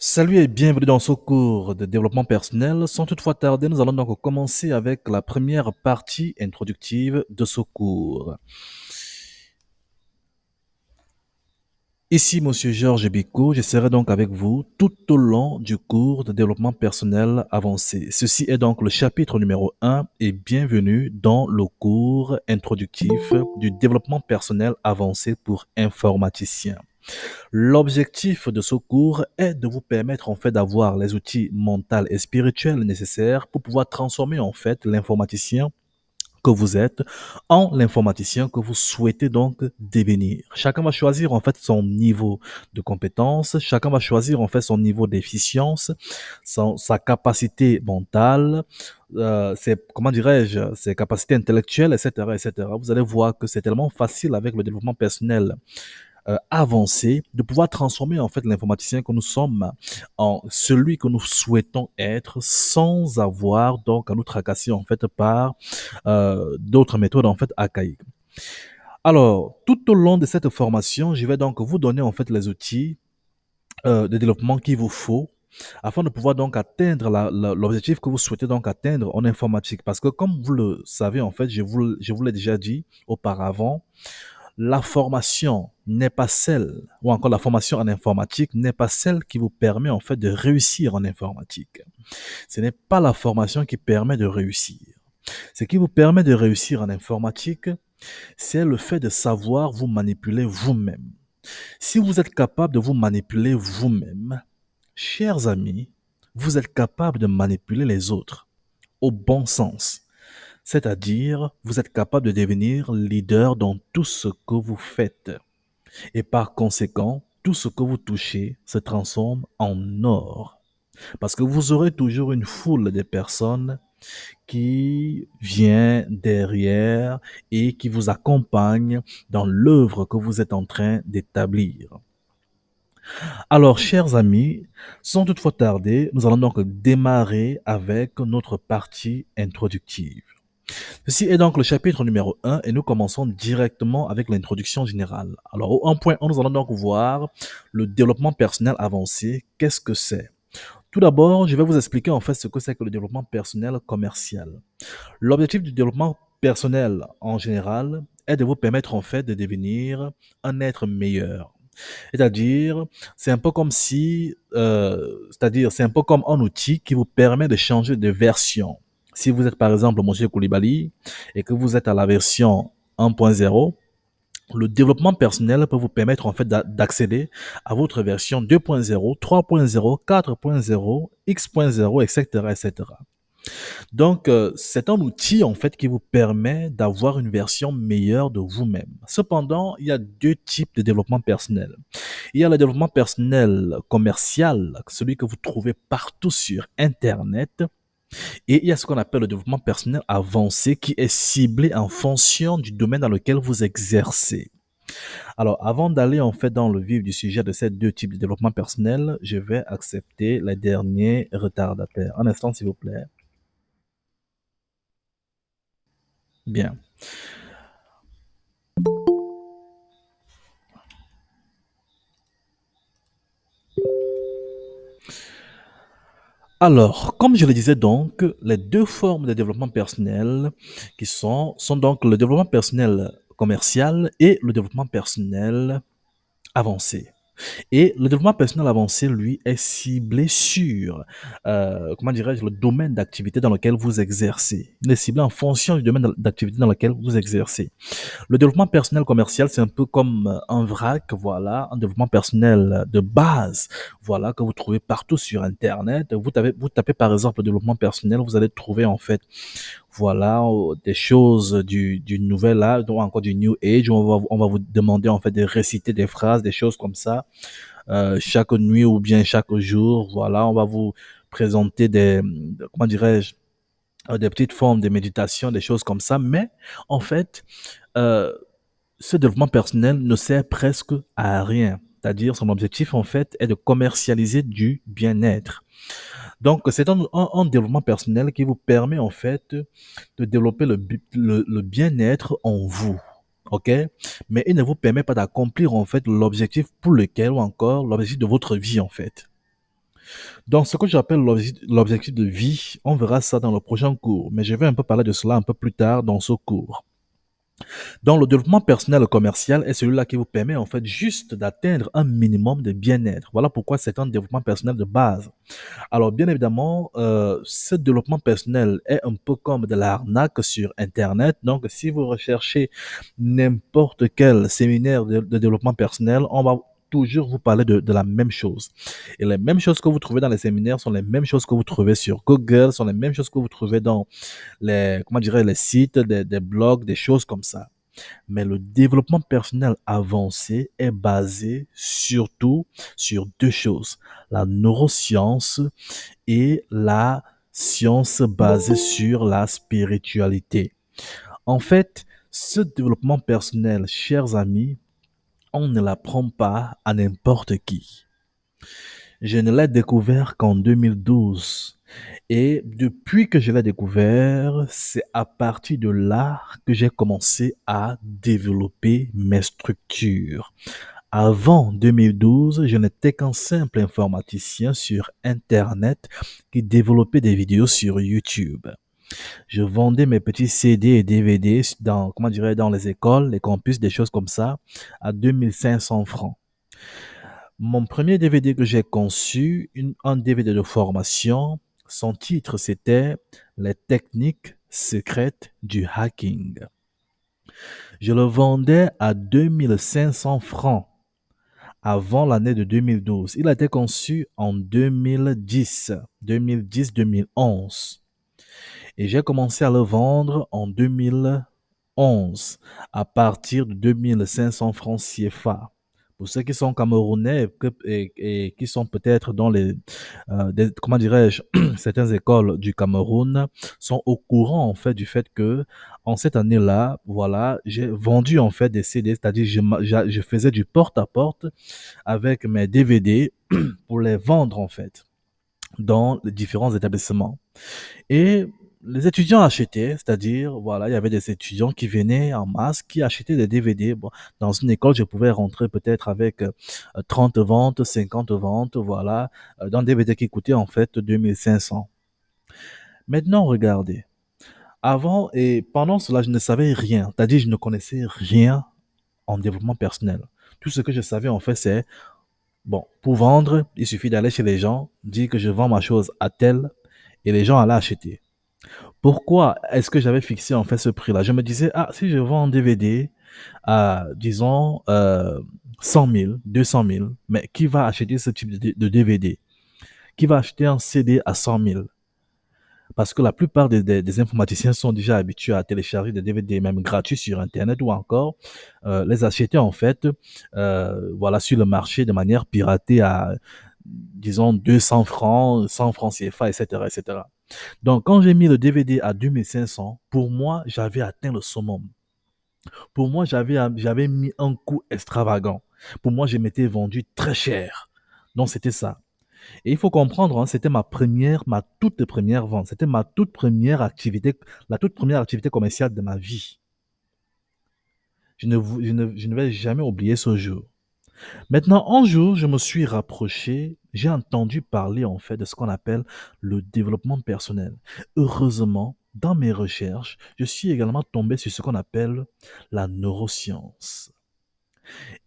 Salut et bienvenue dans ce cours de développement personnel. Sans toutefois tarder, nous allons donc commencer avec la première partie introductive de ce cours. Ici, Monsieur Georges Bicot, je serai donc avec vous tout au long du cours de développement personnel avancé. Ceci est donc le chapitre numéro 1 et bienvenue dans le cours introductif du développement personnel avancé pour informaticiens. L'objectif de ce cours est de vous permettre en fait d'avoir les outils mentaux et spirituels nécessaires pour pouvoir transformer en fait l'informaticien que vous êtes en l'informaticien que vous souhaitez donc devenir. Chacun va choisir en fait son niveau de compétence, chacun va choisir en fait son niveau d'efficience, sa capacité mentale, comment dirais-je, ses capacités intellectuelles, etc., etc. Vous allez voir que c'est tellement facile avec le développement personnel avancé, de pouvoir transformer en fait l'informaticien que nous sommes en celui que nous souhaitons être sans avoir donc à nous tracasser en fait par d'autres méthodes en fait archaïques. Alors, tout au long de cette formation, je vais donc vous donner en fait les outils de développement qu'il vous faut afin de pouvoir donc atteindre l'objectif que vous souhaitez donc atteindre en informatique. Parce que comme vous le savez, en fait, je vous l'ai déjà dit auparavant, la formation n'est pas celle, ou encore la formation en informatique n'est pas celle qui vous permet en fait de réussir en informatique. Ce n'est pas la formation qui permet de réussir. Ce qui vous permet de réussir en informatique, c'est le fait de savoir vous manipuler vous-même. Si vous êtes capable de vous manipuler vous-même, chers amis, vous êtes capable de manipuler les autres au bon sens. C'est-à-dire, vous êtes capable de devenir leader dans tout ce que vous faites. Et par conséquent, tout ce que vous touchez se transforme en or. Parce que vous aurez toujours une foule de personnes qui vient derrière et qui vous accompagne dans l'œuvre que vous êtes en train d'établir. Alors, chers amis, sans toutefois tarder, nous allons donc démarrer avec notre partie introductive. Ceci est donc le chapitre numéro 1 et nous commençons directement avec l'introduction générale. Alors, au 1.1, nous allons donc voir le développement personnel avancé. Qu'est-ce que c'est? Tout d'abord, je vais vous expliquer en fait ce que c'est que le développement personnel commercial. L'objectif du développement personnel en général est de vous permettre en fait de devenir un être meilleur. C'est-à-dire, c'est un peu comme si, c'est-à-dire, c'est un peu comme un outil qui vous permet de changer de version. Si vous êtes par exemple Monsieur Koulibaly et que vous êtes à la version 1.0, le développement personnel peut vous permettre en fait d'accéder à votre version 2.0, 3.0, 4.0, X.0, etc., etc. Donc, c'est un outil en fait qui vous permet d'avoir une version meilleure de vous-même. Cependant, il y a deux types de développement personnel. Il y a le développement personnel commercial, celui que vous trouvez partout sur Internet. Et il y a ce qu'on appelle le développement personnel avancé qui est ciblé en fonction du domaine dans lequel vous exercez. Alors, avant d'aller en fait dans le vif du sujet de ces deux types de développement personnel, je vais accepter les derniers retardataires. Un instant, s'il vous plaît. Bien. Alors, comme je le disais donc, les deux formes de développement personnel sont donc le développement personnel commercial et le développement personnel avancé. Et le développement personnel avancé, lui, est ciblé sur, comment dirais-je, le domaine d'activité dans lequel vous exercez. Il est ciblé en fonction du domaine d'activité dans lequel vous exercez. Le développement personnel commercial, c'est un peu comme un vrac, voilà, un développement personnel de base, voilà, que vous trouvez partout sur Internet. Vous tapez par exemple le développement personnel, vous allez trouver en fait, voilà, des choses du nouvel âge, donc encore du New Age, où on va vous demander en fait de réciter des phrases, des choses comme ça, chaque nuit ou bien chaque jour, voilà, on va vous présenter comment dirais-je, des petites formes de méditation, des choses comme ça, mais en fait, euh, ce développement personnel ne sert presque à rien. C'est-à-dire, son objectif, en fait, est de commercialiser du bien-être. Donc, c'est un développement personnel qui vous permet, en fait, de développer le bien-être en vous. OK? Mais il ne vous permet pas d'accomplir, en fait, l'objectif pour lequel, ou encore l'objectif de votre vie, en fait. Dans ce que j'appelle l'objectif de vie, on verra ça dans le prochain cours, mais je vais un peu parler de cela un peu plus tard dans ce cours. Donc, le développement personnel commercial est celui-là qui vous permet en fait juste d'atteindre un minimum de bien-être. Voilà pourquoi c'est un développement personnel de base. Alors, bien évidemment, ce développement personnel est un peu comme de l'arnaque sur Internet. Donc, si vous recherchez n'importe quel séminaire de développement personnel, on va toujours vous parler de la même chose. Et les mêmes choses que vous trouvez dans les séminaires sont les mêmes choses que vous trouvez sur Google, sont les mêmes choses que vous trouvez dans les, comment dirais, les sites, des blogs, des choses comme ça. Mais le développement personnel avancé est basé surtout sur deux choses, la neuroscience et la science basée sur la spiritualité. En fait, ce développement personnel, chers amis, on ne l'apprend pas à n'importe qui. Je ne l'ai découvert qu'en 2012. Et depuis que je l'ai découvert, c'est à partir de là que j'ai commencé à développer mes structures. Avant 2012, je n'étais qu'un simple informaticien sur Internet qui développait des vidéos sur YouTube. Je vendais mes petits CD et DVD dans, comment dirais, dans les écoles, les campus, des choses comme ça, à 2500 francs. Mon premier DVD que j'ai conçu, un DVD de formation, son titre c'était Les techniques secrètes du hacking. Je le vendais à 2500 francs avant l'année de 2012. Il a été conçu en 2010-2011. Et j'ai commencé à le vendre en 2011 à partir de 2500 francs CFA. Pour ceux qui sont camerounais et qui sont peut-être dans les, comment dirais-je, certaines écoles du Cameroun sont au courant en fait du fait que en cette année-là, voilà, j'ai vendu en fait des CD, c'est-à-dire je faisais du porte-à-porte avec mes DVD pour les vendre en fait dans les différents établissements. Et les étudiants achetaient, c'est-à-dire, voilà, il y avait des étudiants qui venaient en masse, qui achetaient des DVD. Bon, dans une école, je pouvais rentrer peut-être avec 30 ventes, 50 ventes, voilà, d'un DVD qui coûtait en fait 2500. Maintenant, regardez. Avant et pendant cela, je ne savais rien, c'est-à-dire, je ne connaissais rien en développement personnel. Tout ce que je savais, en fait, c'est, bon, pour vendre, il suffit d'aller chez les gens, dire que je vends ma chose à tel, et les gens allaient acheter. Pourquoi est-ce que j'avais fixé en fait ce prix-là? Je me disais, ah, si je vends un DVD à, disons, 100 000, 200 000, mais qui va acheter ce type de DVD? Qui va acheter un CD à 100 000? Parce que la plupart des informaticiens sont déjà habitués à télécharger des DVD même gratuits sur Internet ou encore les acheter en fait voilà, sur le marché de manière piratée à, disons, 200 francs, 100 francs CFA, etc., etc. Donc, quand j'ai mis le DVD à 2500, pour moi, j'avais atteint le summum. Pour moi, j'avais mis un coût extravagant. Pour moi, je m'étais vendu très cher. Donc, c'était ça. Et il faut comprendre, hein, c'était ma toute première vente. C'était ma toute première activité, la toute première activité commerciale de ma vie. Je ne vais jamais oublier ce jour. Maintenant, un jour, je me suis rapproché, j'ai entendu parler en fait de ce qu'on appelle le développement personnel. Heureusement, dans mes recherches, je suis également tombé sur ce qu'on appelle la neuroscience.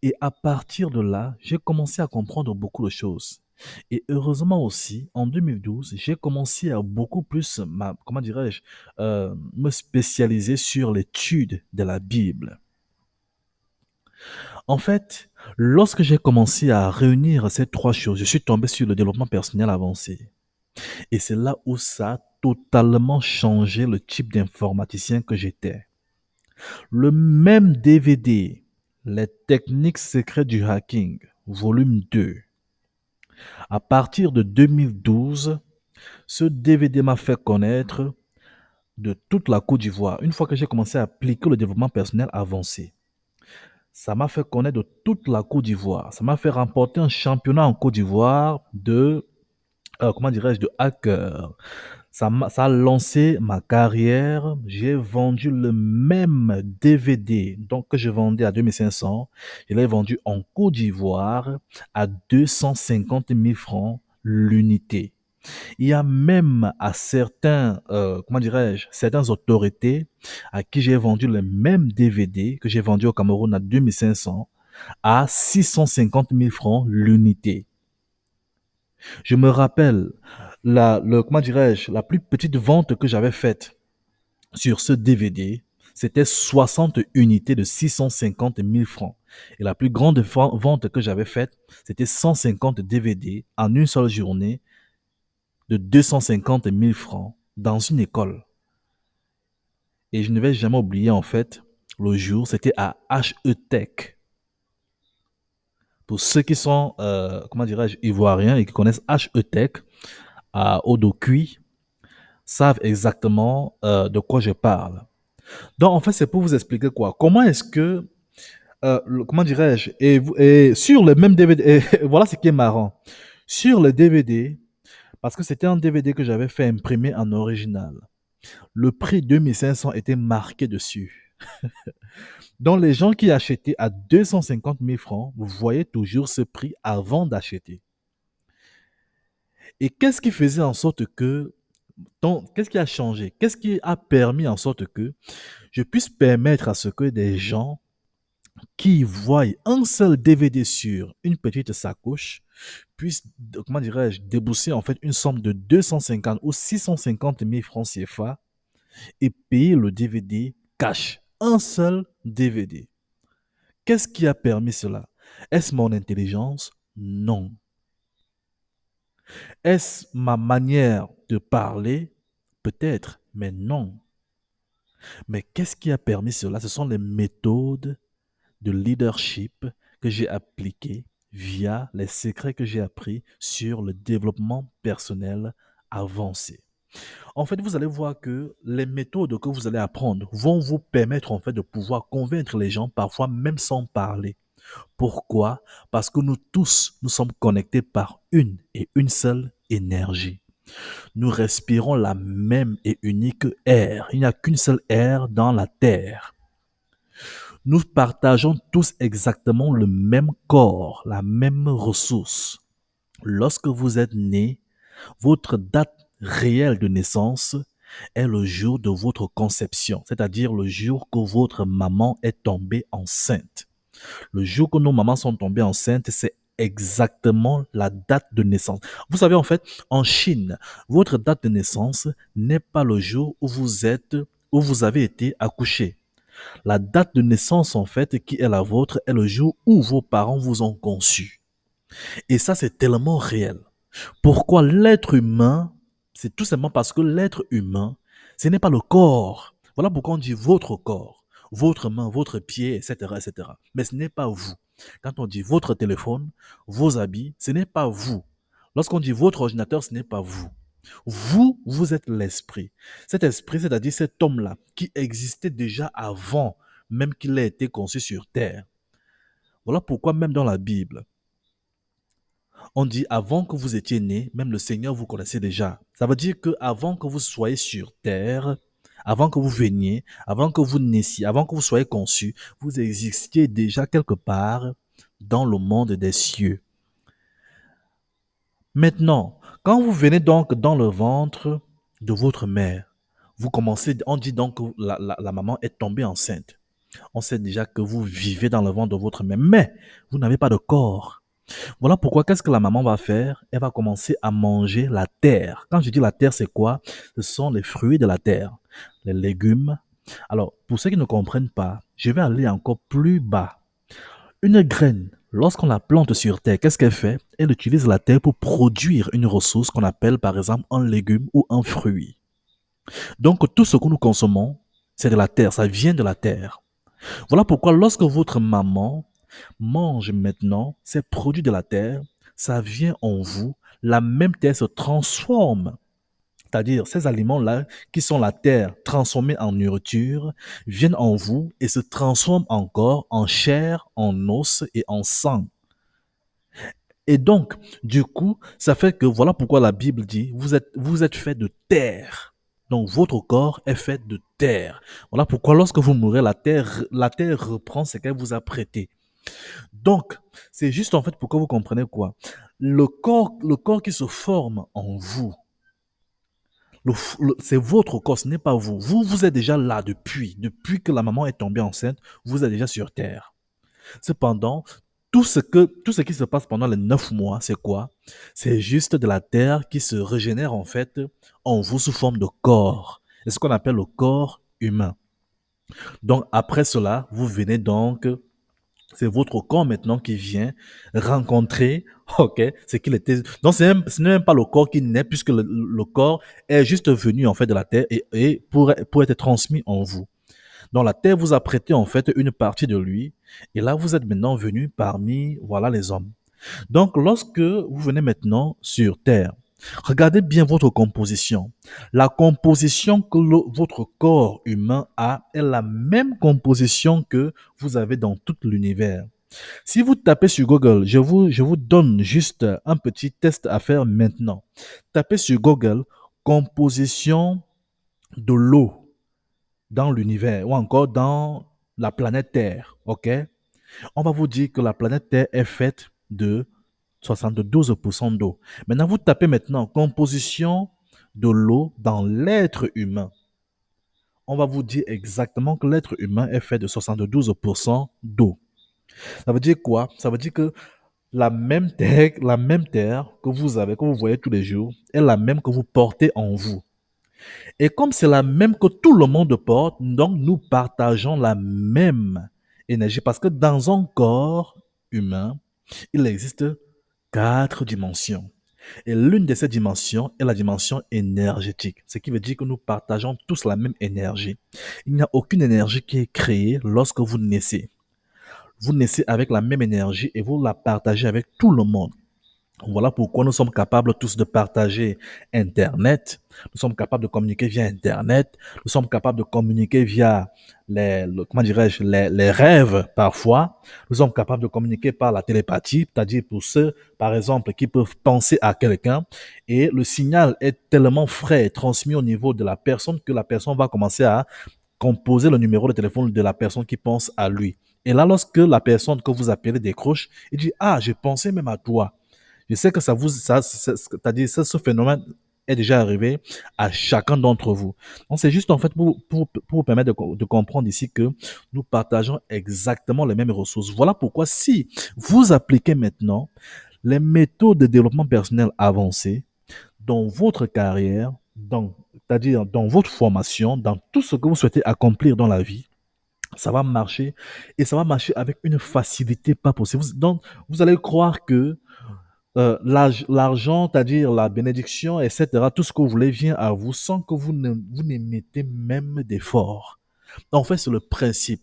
Et à partir de là, j'ai commencé à comprendre beaucoup de choses. Et heureusement aussi, en 2012, j'ai commencé à beaucoup plus, comment dirais-je, me spécialiser sur l'étude de la Bible. En fait, lorsque j'ai commencé à réunir ces trois choses, je suis tombé sur le développement personnel avancé. Et c'est là où ça a totalement changé le type d'informaticien que j'étais. Le même DVD, Les techniques secrètes du hacking, volume 2. À partir de 2012, ce DVD m'a fait connaître de toute la Côte d'Ivoire. Une fois que j'ai commencé à appliquer le développement personnel avancé, ça m'a fait connaître de toute la Côte d'Ivoire. Ça m'a fait remporter un championnat en Côte d'Ivoire de, comment dirais-je, de hacker. Ça a lancé ma carrière. J'ai vendu le même DVD donc, que je vendais à 2500. Je l'ai vendu en Côte d'Ivoire à 250 000 francs l'unité. Il y a même à certains, comment dirais-je, certaines autorités à qui j'ai vendu le même DVD que j'ai vendu au Cameroun à 2500 à 650 000 francs l'unité. Je me rappelle comment dirais-je, la plus petite vente que j'avais faite sur ce DVD, c'était 60 unités de 650 000 francs. Et la plus grande vente que j'avais faite, c'était 150 DVD en une seule journée de 250 000 francs dans une école. Et je ne vais jamais oublier en fait le jour, c'était à HE-Tech. Pour ceux qui sont, comment dirais-je, ivoiriens et qui connaissent HE-Tech à Odocuy, savent exactement de quoi je parle. Donc en fait, c'est pour vous expliquer quoi. Comment est-ce que, comment dirais-je, et sur le même DVD, et voilà ce qui est marrant. Sur le DVD, parce que c'était un DVD que j'avais fait imprimer en original, le prix 2500 était marqué dessus. Donc, les gens qui achetaient à 250 000 francs, vous voyez toujours ce prix avant d'acheter. Et qu'est-ce qui faisait en sorte que, donc, qu'est-ce qui a changé? Qu'est-ce qui a permis en sorte que je puisse permettre à ce que des gens qui voient un seul DVD sur une petite sacoche puissent, comment dirais-je, débourser en fait une somme de 250 ou 650 000 francs CFA et payer le DVD cash. Un seul DVD. Qu'est-ce qui a permis cela? Est-ce mon intelligence? Non. Est-ce ma manière de parler? Peut-être, mais non. Mais qu'est-ce qui a permis cela? Ce sont les méthodes de leadership que j'ai appliquées via les secrets que j'ai appris sur le développement personnel avancé. En fait, vous allez voir que les méthodes que vous allez apprendre vont vous permettre en fait de pouvoir convaincre les gens, parfois même sans parler. Pourquoi? Parce que nous tous, nous sommes connectés par une et une seule énergie. Nous respirons la même et unique air. Il n'y a qu'une seule air dans la Terre. Nous partageons tous exactement le même corps, la même ressource. Lorsque vous êtes né, votre date réelle de naissance est le jour de votre conception, c'est-à-dire le jour que votre maman est tombée enceinte. Le jour que nos mamans sont tombées enceintes, c'est exactement la date de naissance. Vous savez, en fait, en Chine, votre date de naissance n'est pas le jour où vous avez été accouché. La date de naissance, en fait, qui est la vôtre, est le jour où vos parents vous ont conçu. Et ça, c'est tellement réel. Pourquoi l'être humain? C'est tout simplement parce que l'être humain, ce n'est pas le corps. Voilà pourquoi on dit votre corps, votre main, votre pied, etc., etc. Mais ce n'est pas vous. Quand on dit votre téléphone, vos habits, ce n'est pas vous. Lorsqu'on dit votre ordinateur, ce n'est pas vous. Vous, vous êtes l'esprit. Cet esprit, c'est-à-dire cet homme-là, qui existait déjà avant même qu'il ait été conçu sur Terre. Voilà pourquoi même dans la Bible, on dit avant que vous étiez né, même le Seigneur vous connaissait déjà. Ça veut dire que avant que vous soyez sur terre, avant que vous veniez, avant que vous naissiez, avant que vous soyez conçu, vous existiez déjà quelque part dans le monde des cieux. Maintenant, quand vous venez donc dans le ventre de votre mère, vous commencez, on dit donc que la maman est tombée enceinte. On sait déjà que vous vivez dans le ventre de votre mère, mais vous n'avez pas de corps. Voilà pourquoi qu'est-ce que la maman va faire? Elle va commencer à manger la terre. Quand je dis la terre, c'est quoi? Ce sont les fruits de la terre, les légumes. Alors, pour ceux qui ne comprennent pas, je vais aller encore plus bas. Une graine, lorsqu'on la plante sur terre, qu'est-ce qu'elle fait? Elle utilise la terre pour produire une ressource qu'on appelle par exemple un légume ou un fruit. Donc, tout ce que nous consommons, c'est de la terre, ça vient de la terre. Voilà pourquoi lorsque votre maman mange maintenant ces produits de la terre, ça vient en vous, la même terre se transforme. C'est-à-dire, ces aliments-là, qui sont la terre transformée en nourriture, viennent en vous et se transforment encore en chair, en os et en sang. Et donc, du coup, ça fait que voilà pourquoi la Bible dit, vous êtes fait de terre. Donc, votre corps est fait de terre. Voilà pourquoi lorsque vous mourrez, la terre reprend ce qu'elle vous a prêté. Donc, c'est juste en fait pour que vous compreniez quoi. Le corps qui se forme en vous, c'est votre corps, ce n'est pas vous. Vous êtes déjà là depuis que la maman est tombée enceinte, vous êtes déjà sur Terre. Cependant, tout ce qui se passe pendant les 9 mois, c'est quoi? C'est juste de la terre qui se régénère en fait en vous sous forme de corps. C'est ce qu'on appelle le corps humain. Donc après cela, vous venez donc, c'est votre corps maintenant qui vient rencontrer, ok, ce qu'il était. Donc ce n'est même pas le corps qui naît puisque le corps est juste venu en fait de la terre et pour être transmis en vous. Donc la terre vous a prêté en fait une partie de lui, et là vous êtes maintenant venu parmi, voilà, les hommes. Donc lorsque vous venez maintenant sur terre, regardez bien votre composition. La composition que votre corps humain a est la même composition que vous avez dans tout l'univers. Si vous tapez sur Google, je vous donne juste un petit test à faire maintenant. Tapez sur Google composition de l'eau dans l'univers ou encore dans la planète Terre, ok? On va vous dire que la planète Terre est faite de 72% d'eau. Maintenant, vous tapez maintenant composition de l'eau dans l'être humain. On va vous dire exactement que l'être humain est fait de 72% d'eau. Ça veut dire quoi? Ça veut dire que la même terre que vous avez, que vous voyez tous les jours, est la même que vous portez en vous. Et comme c'est la même que tout le monde porte, donc nous partageons la même énergie. Parce que dans un corps humain, il existe 4 dimensions. Et l'une de ces dimensions est la dimension énergétique, ce qui veut dire que nous partageons tous la même énergie. Il n'y a aucune énergie qui est créée lorsque vous naissez. Vous naissez avec la même énergie et vous la partagez avec tout le monde. Voilà pourquoi nous sommes capables tous de partager Internet. Nous sommes capables de communiquer via Internet. Nous sommes capables de communiquer via comment dirais-je, les rêves parfois. Nous sommes capables de communiquer par la télépathie, c'est-à-dire pour ceux, par exemple, qui peuvent penser à quelqu'un et le signal est tellement frais et transmis au niveau de la personne que la personne va commencer à composer le numéro de téléphone de la personne qui pense à lui. Et là, lorsque la personne que vous appelez décroche, il dit, ah, je pensais même à toi. Je sais que c'est-à-dire ce phénomène est déjà arrivé à chacun d'entre vous. Donc, c'est juste en fait pour vous permettre de comprendre ici que nous partageons exactement les mêmes ressources. Voilà pourquoi si vous appliquez maintenant les méthodes de développement personnel avancées dans votre carrière, c'est-à-dire dans votre formation, dans tout ce que vous souhaitez accomplir dans la vie, ça va marcher et ça va marcher avec une facilité pas possible. Donc, vous allez croire que l'argent, c'est-à-dire la bénédiction, etc., tout ce que vous voulez vient à vous sans que vous n'émettez même d'efforts. En fait, c'est le principe.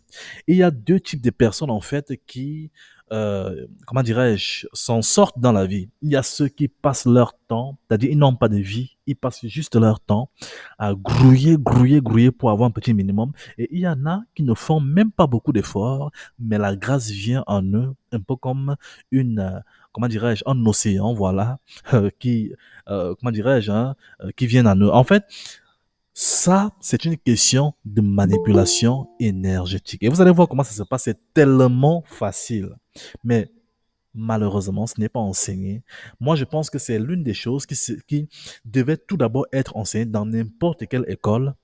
Et il y a 2 types de personnes, en fait, qui, comment dirais-je, s'en sortent dans la vie. Il y a ceux qui passent leur temps, c'est-à-dire ils n'ont pas de vie, ils passent juste leur temps à grouiller, grouiller, grouiller pour avoir un petit minimum. Et il y en a qui ne font même pas beaucoup d'efforts, mais la grâce vient en eux, un peu comme comment dirais-je, un océan, voilà, qui, comment dirais-je, hein, qui vient en eux. En fait, ça, c'est une question de manipulation énergétique. Et vous allez voir comment ça se passe. C'est tellement facile. Mais malheureusement, ce n'est pas enseigné. Moi, je pense que c'est l'une des choses qui devait tout d'abord être enseignée dans n'importe quelle école.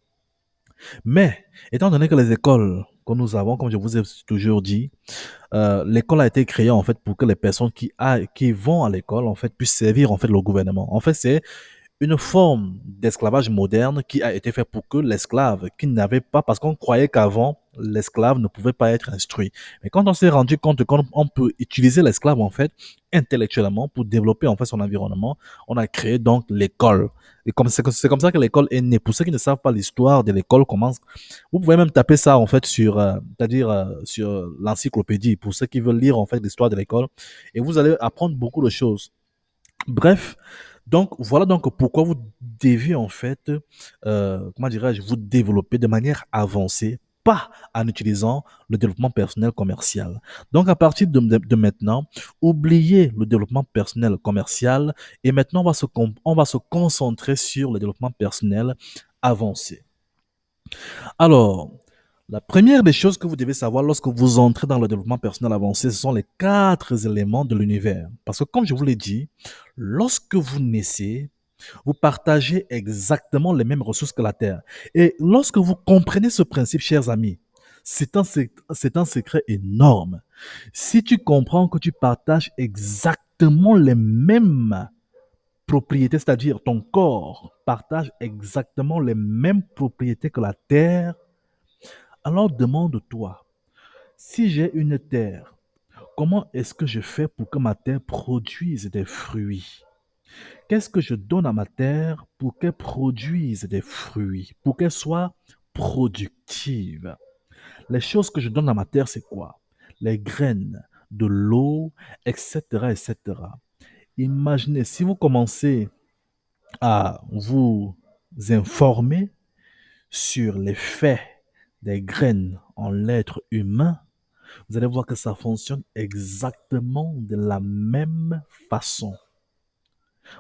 Mais, étant donné que les écoles que nous avons, comme je vous ai toujours dit, l'école a été créée en fait pour que les personnes qui vont à l'école en fait puissent servir en fait le gouvernement. En fait, c'est une forme d'esclavage moderne qui a été fait pour que l'esclave, qui n'avait pas, parce qu'on croyait qu'avant, l'esclave ne pouvait pas être instruit. Mais quand on s'est rendu compte qu'on peut utiliser l'esclave, en fait, intellectuellement, pour développer, en fait, son environnement, on a créé donc l'école. Et comme c'est comme ça que l'école est née. Pour ceux qui ne savent pas l'histoire de l'école, commence, vous pouvez même taper ça, en fait, sur, c'est-à-dire, sur l'encyclopédie, pour ceux qui veulent lire, en fait, l'histoire de l'école. Et vous allez apprendre beaucoup de choses. Bref, donc voilà donc pourquoi vous devez en fait, comment dirais-je, vous développer de manière avancée, pas en utilisant le développement personnel commercial. Donc à partir de maintenant, oubliez le développement personnel commercial et maintenant on va se concentrer sur le développement personnel avancé. Alors, La première des choses que vous devez savoir lorsque vous entrez dans le développement personnel avancé, ce sont les quatre éléments de l'univers. Parce que comme je vous l'ai dit, lorsque vous naissez, vous partagez exactement les mêmes ressources que la Terre. Et lorsque vous comprenez ce principe, chers amis, c'est un secret énorme. Si tu comprends que tu partages exactement les mêmes propriétés, c'est-à-dire ton corps partage exactement les mêmes propriétés que la Terre, alors demande-toi, si j'ai une terre, comment est-ce que je fais pour que ma terre produise des fruits? Qu'est-ce que je donne à ma terre pour qu'elle produise des fruits, pour qu'elle soit productive? Les choses que je donne à ma terre, c'est quoi? Les graines, de l'eau, etc., etc. Imaginez, si vous commencez à vous informer sur l'effet des graines en l'être humain, vous allez voir que ça fonctionne exactement de la même façon.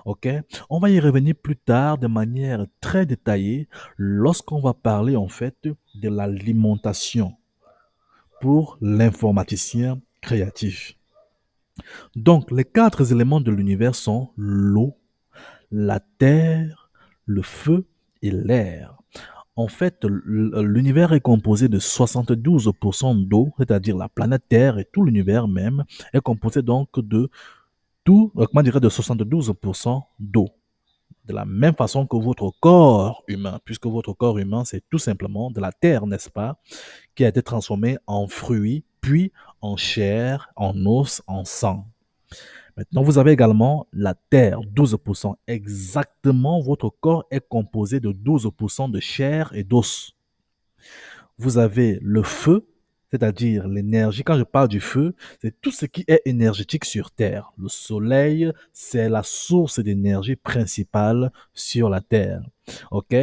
OK? On va y revenir plus tard de manière très détaillée lorsqu'on va parler en fait de l'alimentation pour l'informaticien créatif. Donc, les quatre éléments de l'univers sont l'eau, la terre, le feu et l'air. En fait, l'univers est composé de 72% d'eau, c'est-à-dire la planète Terre et tout l'univers même est composé donc de comment dirais de 72% d'eau. De la même façon que votre corps humain, puisque votre corps humain, c'est tout simplement de la terre, n'est-ce pas, qui a été transformé en fruits, puis en chair, en os, en sang. Maintenant, vous avez également la terre, 12%. Exactement, votre corps est composé de 12% de chair et d'os. Vous avez le feu, c'est-à-dire l'énergie. Quand je parle du feu, c'est tout ce qui est énergétique sur Terre. Le soleil, c'est la source d'énergie principale sur la Terre. OK?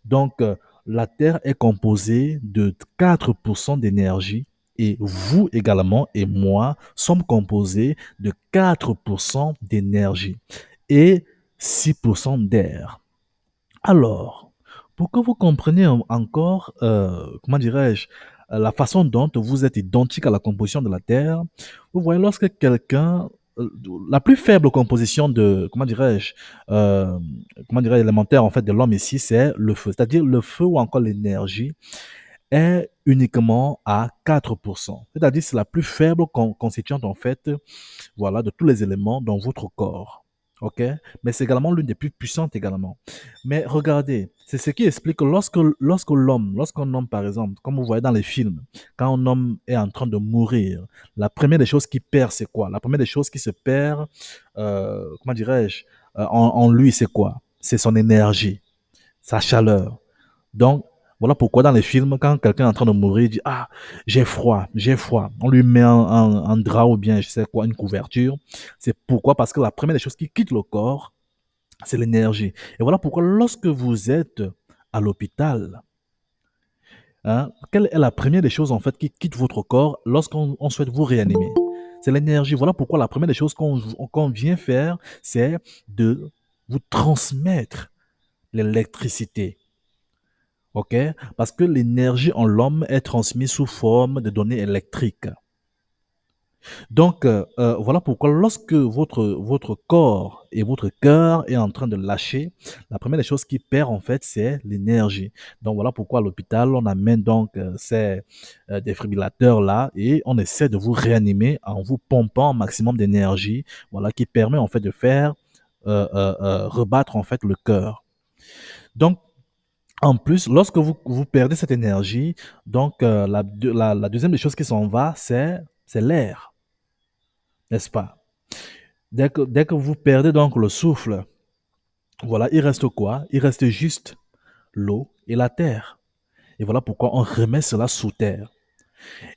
Donc, la Terre est composée de 4% d'énergie et vous également et moi sommes composés de 4% d'énergie et 6% d'air. Alors, pour que vous compreniez encore, comment dirais-je, la façon dont vous êtes identique à la composition de la Terre, vous voyez, lorsque quelqu'un, la plus faible composition de, euh, comment dirais-je, élémentaire en fait de l'homme ici, c'est le feu. C'est-à-dire le feu ou encore l'énergie est uniquement à 4%. C'est-à-dire c'est la plus faible constituante en fait, voilà, de tous les éléments dans votre corps. OK? Mais c'est également l'une des plus puissantes également. Mais regardez, c'est ce qui explique que lorsqu'un homme, par exemple, comme vous voyez dans les films, quand un homme est en train de mourir, la première des choses qu'il perd, c'est quoi? La première des choses qui se perd, comment dirais-je, en lui, c'est quoi? C'est son énergie, sa chaleur. Donc, voilà pourquoi dans les films, quand quelqu'un est en train de mourir, il dit ah, j'ai froid, j'ai froid. On lui met un drap ou bien, je sais quoi, une couverture. C'est pourquoi? Parce que la première des choses qui quitte le corps, c'est l'énergie. Et voilà pourquoi lorsque vous êtes à l'hôpital, hein, quelle est la première des choses en fait qui quitte votre corps lorsqu'on souhaite vous réanimer? C'est l'énergie. Voilà pourquoi la première des choses qu'on vient faire, c'est de vous transmettre l'électricité. OK? Parce que l'énergie en l'homme est transmise sous forme de données électriques. Donc, voilà pourquoi lorsque votre corps et votre cœur est en train de lâcher, la première des choses qui perd en fait, c'est l'énergie. Donc, voilà pourquoi à l'hôpital, on amène donc ces défibrillateurs-là et on essaie de vous réanimer en vous pompant un maximum d'énergie, voilà, qui permet en fait de faire rebattre en fait le cœur. Donc, en plus, lorsque vous perdez cette énergie, donc la deuxième des choses qui s'en va, c'est l'air, n'est-ce pas? Dès que vous perdez donc le souffle, voilà, il reste quoi? Il reste juste l'eau et la terre. Et voilà pourquoi on remet cela sous terre.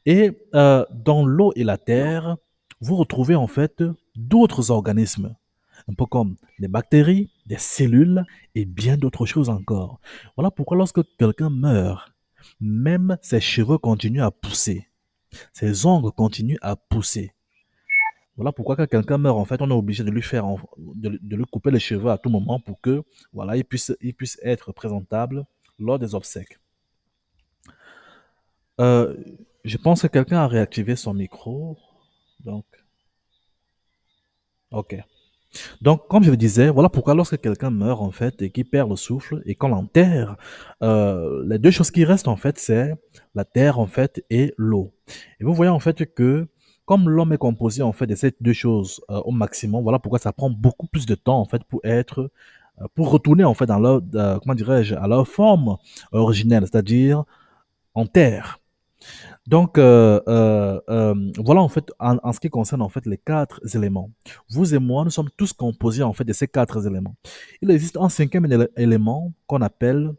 Et dans l'eau et la terre, vous retrouvez en fait d'autres organismes, un peu comme des bactéries, des cellules et bien d'autres choses encore. Voilà pourquoi lorsque quelqu'un meurt, même ses cheveux continuent à pousser, ses ongles continuent à pousser. Voilà pourquoi quand quelqu'un meurt, en fait, on est obligé de lui faire, de lui couper les cheveux à tout moment pour que, voilà, il puisse être présentable lors des obsèques. Euh, je pense que quelqu'un a réactivé son micro. Donc, ok. Donc, comme je le disais, voilà pourquoi lorsque quelqu'un meurt, en fait, et qu'il perd le souffle, et qu'on l'enterre, les deux choses qui restent, en fait, c'est la terre, en fait, et l'eau. Et vous voyez, en fait, que comme l'homme est composé, en fait, de ces deux choses au maximum, voilà pourquoi ça prend beaucoup plus de temps, en fait, pour retourner, en fait, dans leur, comment dirais-je, à leur forme originelle, c'est-à-dire en terre. Donc, voilà en fait, en ce qui concerne en fait les quatre éléments. Vous et moi, nous sommes tous composés en fait de ces quatre éléments. Il existe un cinquième élément qu'on appelle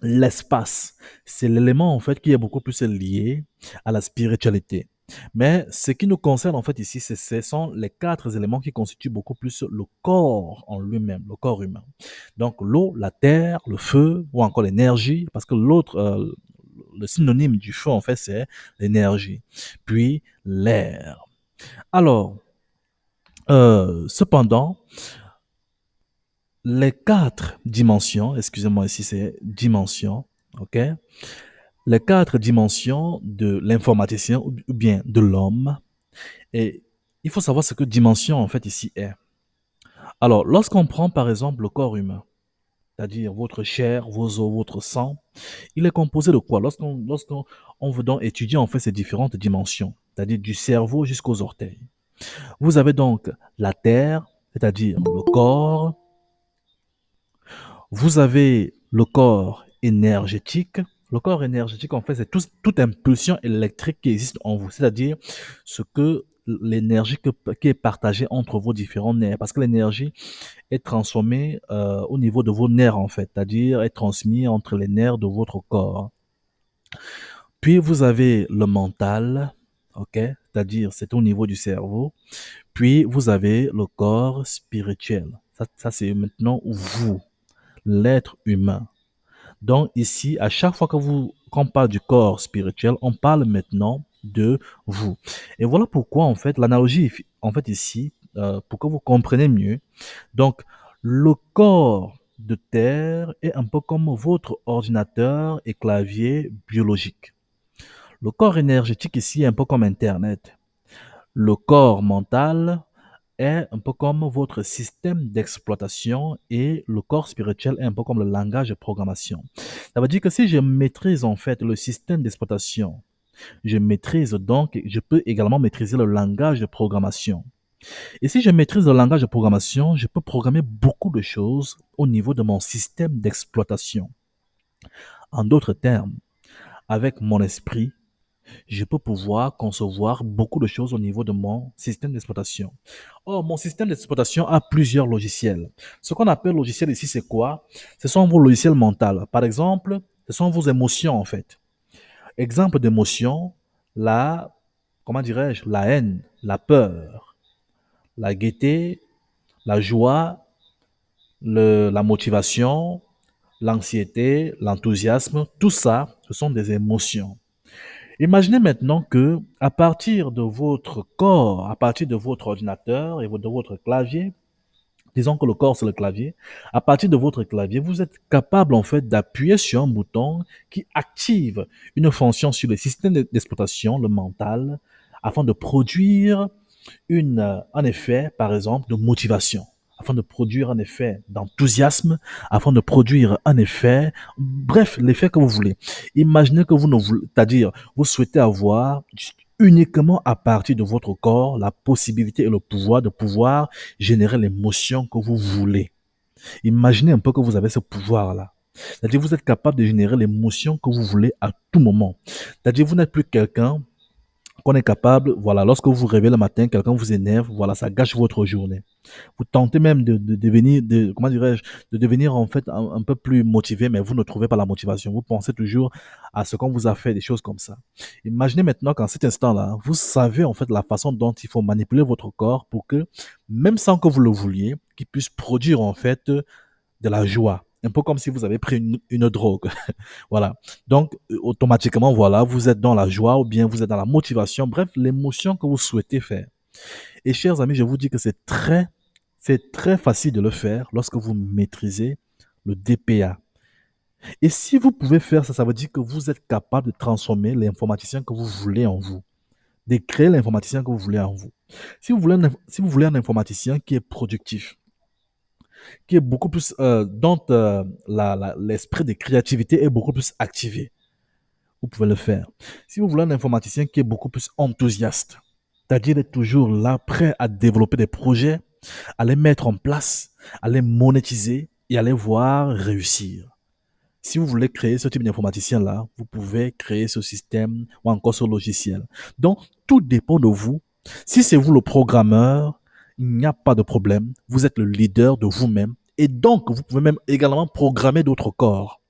l'espace. C'est l'élément en fait qui est beaucoup plus lié à la spiritualité. Mais ce qui nous concerne en fait ici, ce sont les quatre éléments qui constituent beaucoup plus le corps en lui-même, le corps humain. Donc l'eau, la terre, le feu ou encore l'énergie, parce que le synonyme du feu en fait c'est l'énergie. Puis l'air. Alors, cependant, les quatre dimensions, excusez-moi ici c'est dimensions, ok? Les quatre dimensions de l'informaticien ou bien de l'homme. Et il faut savoir ce que dimension en fait ici est. Alors, lorsqu'on prend par exemple le corps humain, c'est-à-dire votre chair, vos os, votre sang, il est composé de quoi? Lorsqu'on on veut donc étudier en fait ces différentes dimensions, c'est-à-dire du cerveau jusqu'aux orteils. Vous avez donc la terre, c'est-à-dire le corps. Vous avez le corps énergétique. Le corps énergétique, en fait, c'est toute impulsion électrique qui existe en vous, c'est-à-dire ce que l'énergie qui est partagée entre vos différents nerfs, parce que l'énergie est transformée au niveau de vos nerfs, en fait, c'est-à-dire est transmise entre les nerfs de votre corps. Puis vous avez le mental, ok, c'est-à-dire c'est au niveau du cerveau. Puis vous avez le corps spirituel. Ça c'est maintenant vous, l'être humain. Donc ici, à chaque fois qu'on parle du corps spirituel, on parle maintenant de vous. Et voilà pourquoi en fait l'analogie, en fait ici, pour que vous compreniez mieux. Donc le corps de terre est un peu comme votre ordinateur et clavier biologique. Le corps énergétique ici est un peu comme Internet. Le corps mental est un peu comme votre système d'exploitation et le corps spirituel est un peu comme le langage de programmation. Ça veut dire que si je maîtrise en fait le système d'exploitation, je maîtrise donc, je peux également maîtriser le langage de programmation. Et si je maîtrise le langage de programmation, je peux programmer beaucoup de choses au niveau de mon système d'exploitation. En d'autres termes, avec mon esprit, je peux pouvoir concevoir beaucoup de choses au niveau de mon système d'exploitation. Or, mon système d'exploitation a plusieurs logiciels. Ce qu'on appelle logiciel ici, c'est quoi? Ce sont vos logiciels mentaux. Par exemple, ce sont vos émotions, en fait. Exemple d'émotion, la, comment dirais-je, la haine, la peur, la gaieté, la joie, la motivation, l'anxiété, l'enthousiasme, tout ça, ce sont des émotions. Imaginez maintenant que, à partir de votre corps, à partir de votre ordinateur et de votre clavier, disons que le corps c'est le clavier, à partir de votre clavier, vous êtes capable en fait d'appuyer sur un bouton qui active une fonction sur le système d'exploitation, le mental, afin de produire un effet, par exemple, de motivation, afin de produire un effet d'enthousiasme, afin de produire un effet, bref, l'effet que vous voulez. Imaginez que vous ne voulez, c'est-à-dire, vous souhaitez avoir uniquement à partir de votre corps la possibilité et le pouvoir de pouvoir générer l'émotion que vous voulez. Imaginez un peu que vous avez ce pouvoir-là. C'est-à-dire, vous êtes capable de générer l'émotion que vous voulez à tout moment. C'est-à-dire, vous n'êtes plus quelqu'un qu'on est capable, voilà, lorsque vous vous réveillez le matin, quelqu'un vous énerve, voilà, ça gâche votre journée. Vous tentez même de devenir, comment dirais-je, de devenir en fait un peu plus motivé, mais vous ne trouvez pas la motivation. Vous pensez toujours à ce qu'on vous a fait, des choses comme ça. Imaginez maintenant qu'en cet instant-là, vous savez en fait la façon dont il faut manipuler votre corps pour que, même sans que vous le vouliez, qu'il puisse produire en fait de la joie. Un peu comme si vous avez pris une drogue. Voilà. Donc, automatiquement, voilà, vous êtes dans la joie ou bien vous êtes dans la motivation. Bref, l'émotion que vous souhaitez faire. Et chers amis, je vous dis que c'est très facile de le faire lorsque vous maîtrisez le DPA. Et si vous pouvez faire ça, ça veut dire que vous êtes capable de transformer l'informaticien que vous voulez en vous, de créer l'informaticien que vous voulez en vous. Si vous voulez un informaticien qui est productif, qui est beaucoup plus, dont l'esprit de créativité est beaucoup plus activé, vous pouvez le faire. Si vous voulez un informaticien qui est beaucoup plus enthousiaste, c'est-à-dire être toujours là, prêt à développer des projets, à les mettre en place, à les monétiser et à les voir réussir. Si vous voulez créer ce type d'informaticien-là, vous pouvez créer ce système ou encore ce logiciel. Donc, tout dépend de vous. Si c'est vous le programmeur, il n'y a pas de problème. Vous êtes le leader de vous-même. Et donc, vous pouvez même également programmer d'autres corps.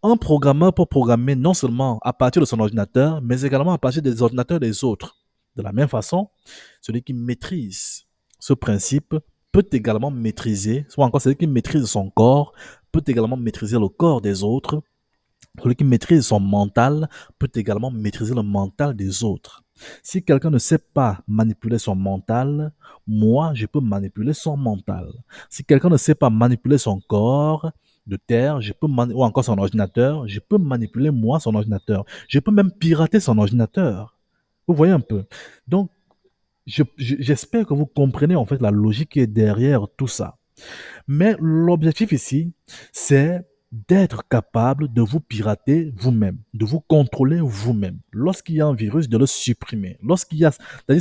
Un programmeur peut programmer non seulement à partir de son ordinateur, mais également à partir des ordinateurs des autres. De la même façon, celui qui maîtrise ce principe peut également maîtriser, soit encore celui qui maîtrise son corps, peut également maîtriser le corps des autres. Celui qui maîtrise son mental peut également maîtriser le mental des autres. Si quelqu'un ne sait pas manipuler son mental, moi, je peux manipuler son mental. Si quelqu'un ne sait pas manipuler son corps de terre, ou encore son ordinateur, je peux manipuler moi son ordinateur. Je peux même pirater son ordinateur. Vous voyez un peu. Donc, j'espère que vous comprenez en fait la logique qui est derrière tout ça. Mais l'objectif ici, c'est d'être capable de vous pirater vous-même, de vous contrôler vous-même. Lorsqu'il y a un virus, de le supprimer. C'est-à-dire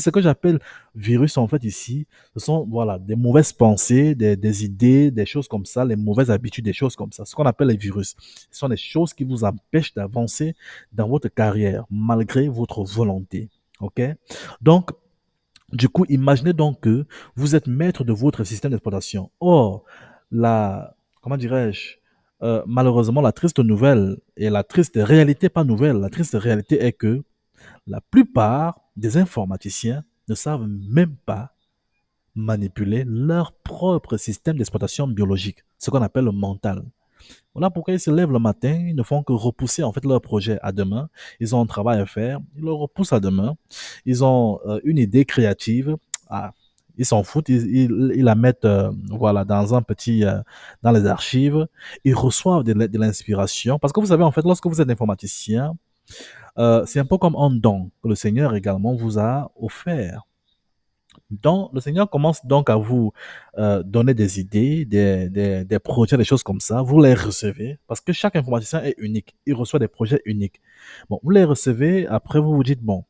ce que j'appelle virus en fait ici, ce sont voilà des mauvaises pensées, des idées, des choses comme ça, les mauvaises habitudes, des choses comme ça. Ce qu'on appelle les virus, ce sont des choses qui vous empêchent d'avancer dans votre carrière malgré votre volonté. Ok? Donc du coup, imaginez donc que vous êtes maître de votre système d'exploitation. Or, comment dirais-je, malheureusement, la triste nouvelle et la triste réalité, pas nouvelle, la triste réalité est que la plupart des informaticiens ne savent même pas manipuler leur propre système d'exploitation biologique, ce qu'on appelle le mental. Voilà pourquoi ils se lèvent le matin, ils ne font que repousser en fait leur projet à demain. Ils ont un travail à faire, ils le repoussent à demain. Ils ont une idée créative, ah, ils s'en foutent, ils la mettent voilà dans un petit dans les archives. Ils reçoivent de l'inspiration parce que vous savez en fait lorsque vous êtes informaticien, c'est un peu comme un don que le Seigneur également vous a offert. Donc, le Seigneur commence donc à vous donner des idées, des projets, des choses comme ça. Vous les recevez parce que chaque informaticien est unique. Il reçoit des projets uniques. Bon, vous les recevez. Après, vous vous dites, bon,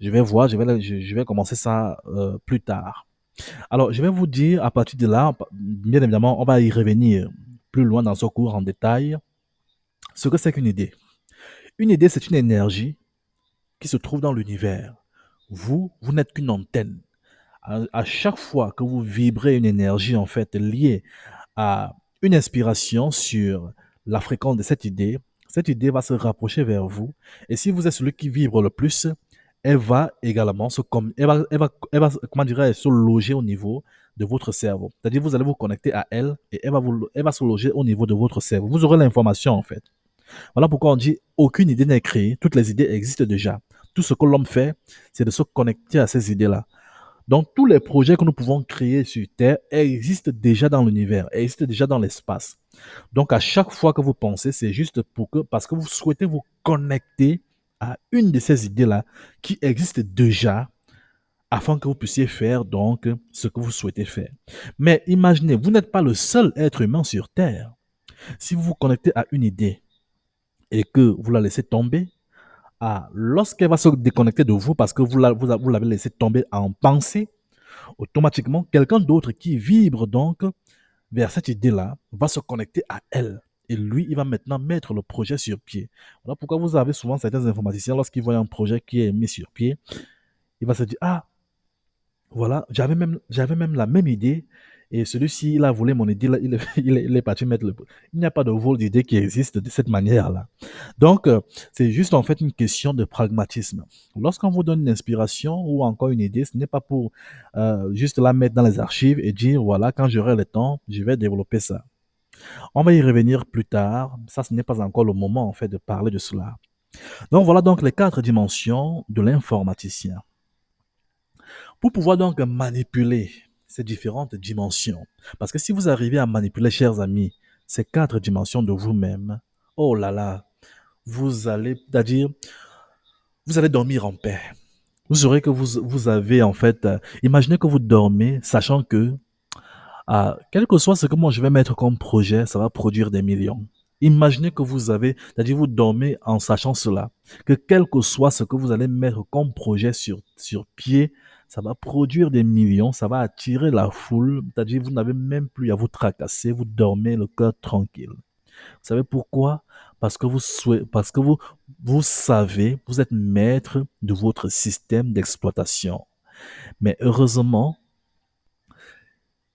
je vais voir, je vais commencer ça plus tard. Alors, je vais vous dire à partir de là, bien évidemment, on va y revenir plus loin dans ce cours en détail, ce que c'est qu'une idée. Une idée, c'est une énergie qui se trouve dans l'univers. Vous n'êtes qu'une antenne. À chaque fois que vous vibrez une énergie en fait liée à une inspiration sur la fréquence de cette idée va se rapprocher vers vous. Et si vous êtes celui qui vibre le plus, elle va également comment dirais se loger au niveau de votre cerveau. C'est-à-dire vous allez vous connecter à elle et elle va se loger au niveau de votre cerveau. Vous aurez l'information en fait. Voilà pourquoi on dit aucune idée n'est créée, toutes les idées existent déjà. Tout ce que l'homme fait, c'est de se connecter à ces idées-là. Donc, tous les projets que nous pouvons créer sur Terre existent déjà dans l'univers, existent déjà dans l'espace. Donc, à chaque fois que vous pensez, c'est juste parce que vous souhaitez vous connecter à une de ces idées-là qui existent déjà afin que vous puissiez faire donc ce que vous souhaitez faire. Mais imaginez, vous n'êtes pas le seul être humain sur Terre. Si vous vous connectez à une idée et que vous la laissez tomber, lorsqu'elle va se déconnecter de vous parce que vous l'avez laissé tomber en pensée, automatiquement, quelqu'un d'autre qui vibre donc vers cette idée-là va se connecter à elle. Et lui, il va maintenant mettre le projet sur pied. Voilà pourquoi vous avez souvent certains informaticiens, lorsqu'ils voient un projet qui est mis sur pied, il va se dire, ah, voilà, j'avais même la même idée. Et celui-ci, il a volé mon idée, il est parti mettre le... Il n'y a pas de vol d'idée qui existe de cette manière-là. Donc, c'est juste en fait une question de pragmatisme. Lorsqu'on vous donne une inspiration ou encore une idée, ce n'est pas pour juste la mettre dans les archives et dire, voilà, quand j'aurai le temps, je vais développer ça. On va y revenir plus tard. Ça, ce n'est pas encore le moment en fait de parler de cela. Donc, voilà donc les 4 dimensions de l'informaticien. Pour pouvoir donc manipuler ces différentes dimensions, parce que si vous arrivez à manipuler, chers amis, ces 4 dimensions de vous-même, oh là là, vous allez, c'est-à-dire, vous allez dormir en paix. Vous saurez que vous avez en fait, imaginez que vous dormez sachant que quel que soit ce que moi je vais mettre comme projet, ça va produire des millions. Imaginez que vous avez, c'est-à-dire vous dormez en sachant cela, que quel que soit ce que vous allez mettre comme projet sur pied, ça va produire des millions, ça va attirer la foule, c'est-à-dire vous n'avez même plus à vous tracasser, vous dormez le cœur tranquille. Vous savez pourquoi? Parce que vous savez, vous êtes maître de votre système d'exploitation. Mais heureusement,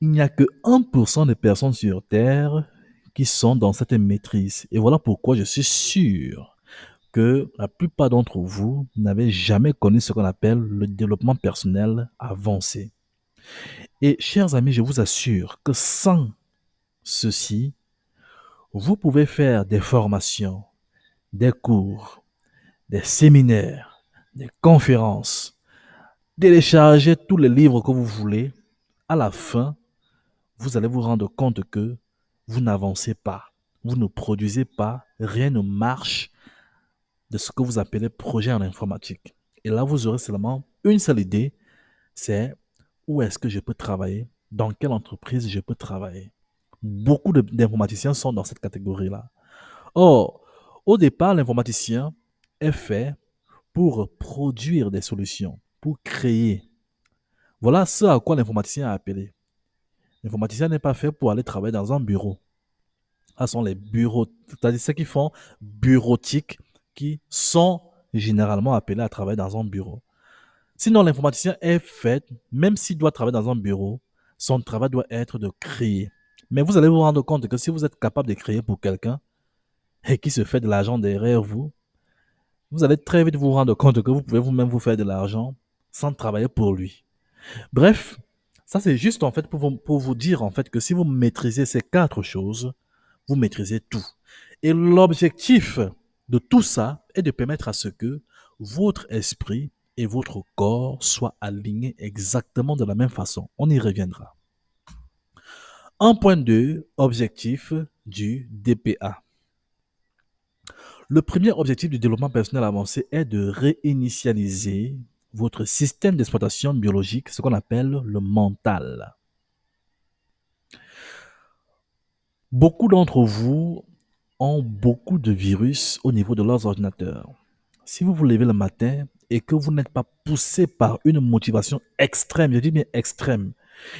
il n'y a que 1% des personnes sur Terre qui sont dans cette maîtrise. Et voilà pourquoi je suis sûr que la plupart d'entre vous n'avez jamais connu ce qu'on appelle le développement personnel avancé. Et chers amis, je vous assure que sans ceci, vous pouvez faire des formations, des cours, des séminaires, des conférences, télécharger tous les livres que vous voulez. À la fin, vous allez vous rendre compte que vous n'avancez pas, vous ne produisez pas, rien ne marche de ce que vous appelez projet en informatique. Et là, vous aurez seulement une seule idée, c'est où est-ce que je peux travailler, dans quelle entreprise je peux travailler. Beaucoup d'informaticiens sont dans cette catégorie-là. Or, au départ, l'informaticien est fait pour produire des solutions, pour créer. Voilà ce à quoi l'informaticien a appelé. L'informaticien n'est pas fait pour aller travailler dans un bureau. Ce sont les bureaux, c'est-à-dire ceux qui font bureautique, qui sont généralement appelés à travailler dans un bureau. Sinon, l'informaticien est fait, même s'il doit travailler dans un bureau, son travail doit être de créer. Mais vous allez vous rendre compte que si vous êtes capable de créer pour quelqu'un et qui se fait de l'argent derrière vous, vous allez très vite vous rendre compte que vous pouvez vous-même vous faire de l'argent sans travailler pour lui. Bref, ça c'est juste en fait pour vous dire en fait que si vous maîtrisez ces quatre choses, vous maîtrisez tout. Et l'objectif de tout ça est de permettre à ce que votre esprit et votre corps soient alignés exactement de la même façon. On y reviendra. 1.2, objectif du DPA. Le premier objectif du développement personnel avancé est de réinitialiser votre système d'exploitation biologique, ce qu'on appelle le mental. Beaucoup d'entre vous ont beaucoup de virus au niveau de leurs ordinateurs. Si vous vous levez le matin et que vous n'êtes pas poussé par une motivation extrême, je dis bien extrême,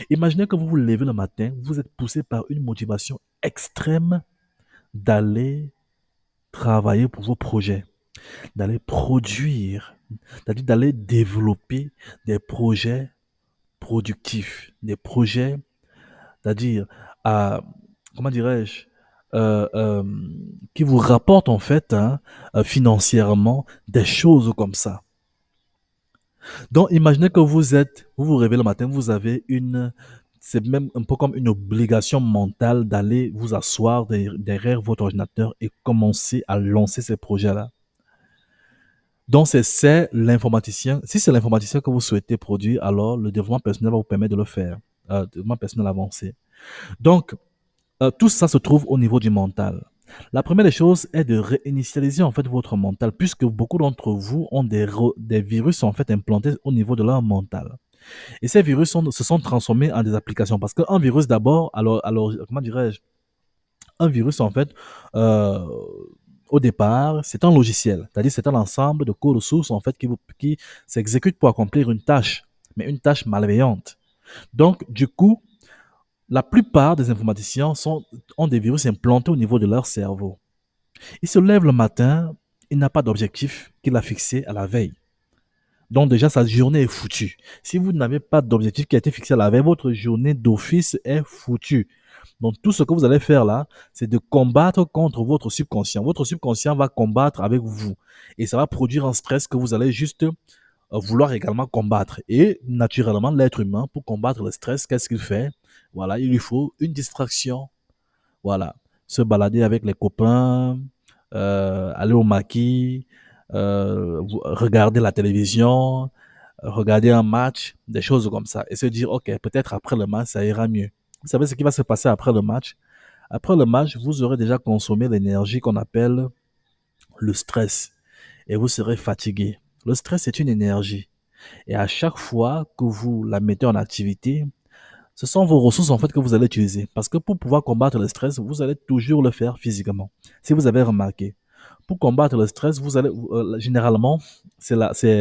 imaginez que vous vous levez le matin, vous êtes poussé par une motivation extrême d'aller travailler pour vos projets, d'aller produire, c'est-à-dire d'aller développer des projets productifs, des projets, c'est-à-dire à, comment dirais-je, euh, euh, qui vous rapportent en fait financièrement des choses comme ça. Donc, imaginez que vous vous réveillez le matin, vous avez c'est même un peu comme une obligation mentale d'aller vous asseoir derrière votre ordinateur et commencer à lancer ces projets-là. Donc, c'est l'informaticien. Si c'est l'informaticien que vous souhaitez produire, alors le développement personnel va vous permettre de le faire. Développement personnel avancé. Donc, tout ça se trouve au niveau du mental. La première des choses est de réinitialiser en fait votre mental, puisque beaucoup d'entre vous ont des virus en fait implantés au niveau de leur mental. Et ces virus se sont transformés en des applications. Parce qu'un virus d'abord, alors comment dirais-je, un virus en fait, euh, au départ, c'est un logiciel, c'est-à-dire c'est un ensemble de codes sources en fait qui s'exécute pour accomplir une tâche, mais une tâche malveillante. Donc, du coup, la plupart des informaticiens ont des virus implantés au niveau de leur cerveau. Il se lève le matin, il n'a pas d'objectif qu'il a fixé à la veille. Donc déjà, sa journée est foutue. Si vous n'avez pas d'objectif qui a été fixé à la veille, votre journée d'office est foutue. Donc tout ce que vous allez faire là, c'est de combattre contre votre subconscient. Votre subconscient va combattre avec vous. Et ça va produire un stress que vous allez juste vouloir également combattre. Et naturellement, l'être humain, pour combattre le stress, qu'est-ce qu'il fait? Voilà, il lui faut une distraction. Voilà, se balader avec les copains, aller au maquis, regarder la télévision, regarder un match, des choses comme ça. Et se dire, OK, peut-être après le match, ça ira mieux. Vous savez ce qui va se passer après le match? Après le match, vous aurez déjà consommé l'énergie qu'on appelle le stress et vous serez fatigué. Le stress est une énergie et à chaque fois que vous la mettez en activité, ce sont vos ressources en fait que vous allez utiliser. Parce que pour pouvoir combattre le stress, vous allez toujours le faire physiquement. Si vous avez remarqué, pour combattre le stress, vous allez généralement c'est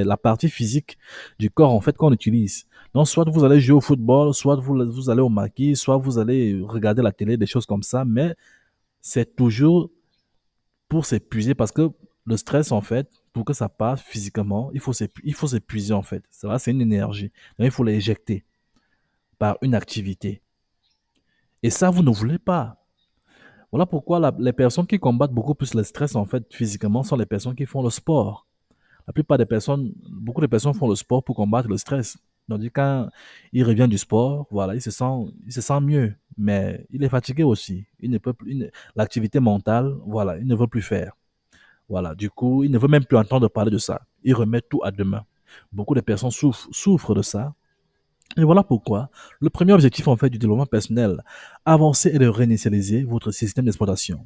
la partie physique du corps en fait qu'on utilise. Donc soit vous allez jouer au football, soit vous allez au maquis, soit vous allez regarder la télé, des choses comme ça, mais c'est toujours pour s'épuiser parce que le stress en fait, pour que ça passe physiquement, il faut s'épuiser en fait. Ça va, c'est une énergie. Donc il faut l'éjecter par une activité. Et ça, vous ne voulez pas. Voilà pourquoi les personnes qui combattent beaucoup plus le stress, en fait, physiquement, sont les personnes qui font le sport. La plupart des personnes, beaucoup de personnes font le sport pour combattre le stress. Donc, quand il revient du sport, voilà, il se sent mieux. Mais il est fatigué aussi. Il ne peut plus, l'activité mentale, voilà, il ne veut plus faire. Voilà. Du coup, il ne veut même plus entendre parler de ça. Il remet tout à demain. Beaucoup de personnes souffrent de ça. Et voilà pourquoi le premier objectif en fait du développement personnel avancé est de réinitialiser votre système d'exploitation.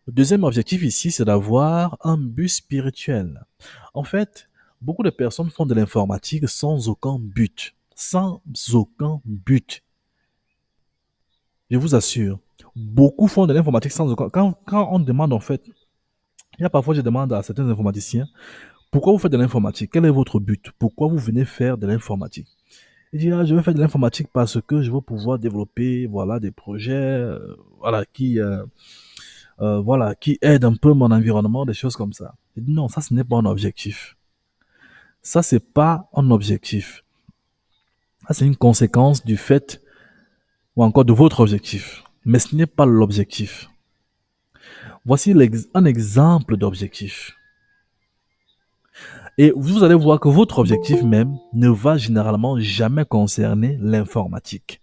Le deuxième objectif ici, c'est d'avoir un but spirituel. En fait, beaucoup de personnes font de l'informatique sans aucun but. Sans aucun but. Je vous assure. Beaucoup font de l'informatique sans aucun. Quand on demande en fait, il y a parfois je demande à certains informaticiens, pourquoi vous faites de l'informatique? Quel est votre but? Pourquoi vous venez faire de l'informatique? Il dit, ah, je vais faire de l'informatique parce que je veux pouvoir développer, voilà, des projets, voilà, voilà, qui aident un peu mon environnement, des choses comme ça. Il dit, non, ça, ce n'est pas un objectif. Ça, c'est pas un objectif. Ça, c'est une conséquence du fait, ou encore de votre objectif. Mais ce n'est pas l'objectif. Voici un exemple d'objectif. Et vous allez voir que votre objectif même ne va généralement jamais concerner l'informatique.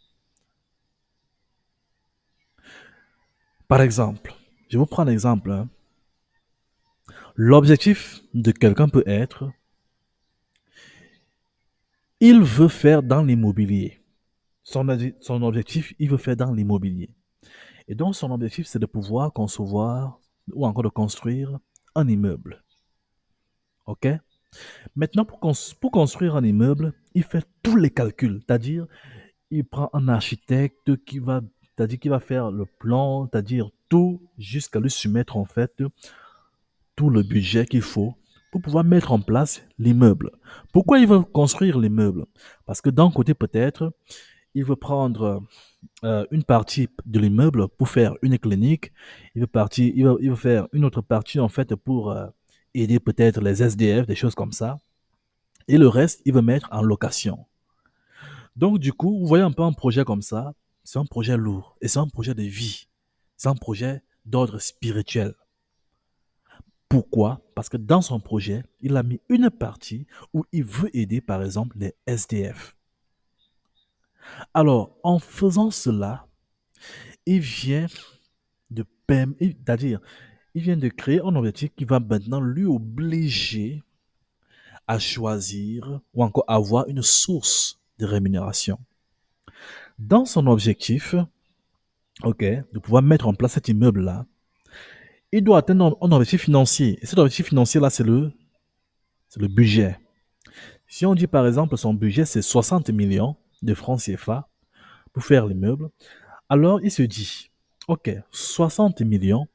Par exemple, je vous prends un exemple. Hein. L'objectif de quelqu'un peut être, il veut faire dans l'immobilier. Son objectif, il veut faire dans l'immobilier. Et donc, son objectif, c'est de pouvoir concevoir ou encore de construire un immeuble. OK? Maintenant, pour construire un immeuble, il fait tous les calculs. C'est-à-dire, il prend un architecte c'est-à-dire qui va faire le plan, c'est-à-dire tout jusqu'à lui soumettre en fait tout le budget qu'il faut pour pouvoir mettre en place l'immeuble. Pourquoi il veut construire l'immeuble? Parce que d'un côté, peut-être, il veut prendre une partie de l'immeuble pour faire une clinique. Il veut faire une autre partie, en fait, pour aider peut-être les SDF, des choses comme ça. Et le reste, il veut mettre en location. Donc, du coup, vous voyez un peu un projet comme ça. C'est un projet lourd et c'est un projet de vie. C'est un projet d'ordre spirituel. Pourquoi? Parce que dans son projet, il a mis une partie où il veut aider, par exemple, les SDF. Alors, en faisant cela, il vient c'est-à-dire, il vient de créer un objectif qui va maintenant lui obliger à choisir ou encore avoir une source de rémunération. Dans son objectif, ok, de pouvoir mettre en place cet immeuble-là, il doit atteindre un objectif financier. Et cet objectif financier-là, c'est le budget. Si on dit par exemple son budget c'est 60 millions de francs CFA pour faire l'immeuble, alors il se dit, ok, 60 millions,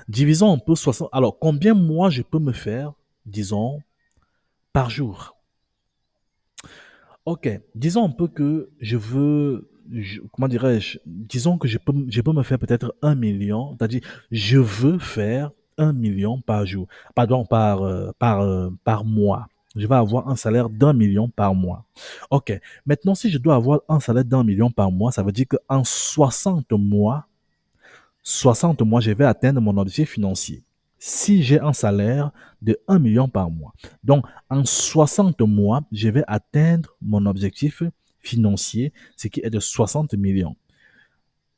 divisons un peu 60. Alors combien moi je peux me faire, disons, par jour? Ok, disons un peu que comment dirais-je, disons que je peux me faire peut-être 1 million, c'est-à-dire je veux faire 1 million par jour, pardon, par mois. Je vais avoir un salaire d'1 million par mois. Ok, maintenant si je dois avoir un salaire d'1 million par mois, ça veut dire qu'en 60 mois, je vais atteindre mon objectif financier. Si j'ai un salaire de 1 million par mois. Donc, en 60 mois, je vais atteindre mon objectif financier, ce qui est de 60 millions.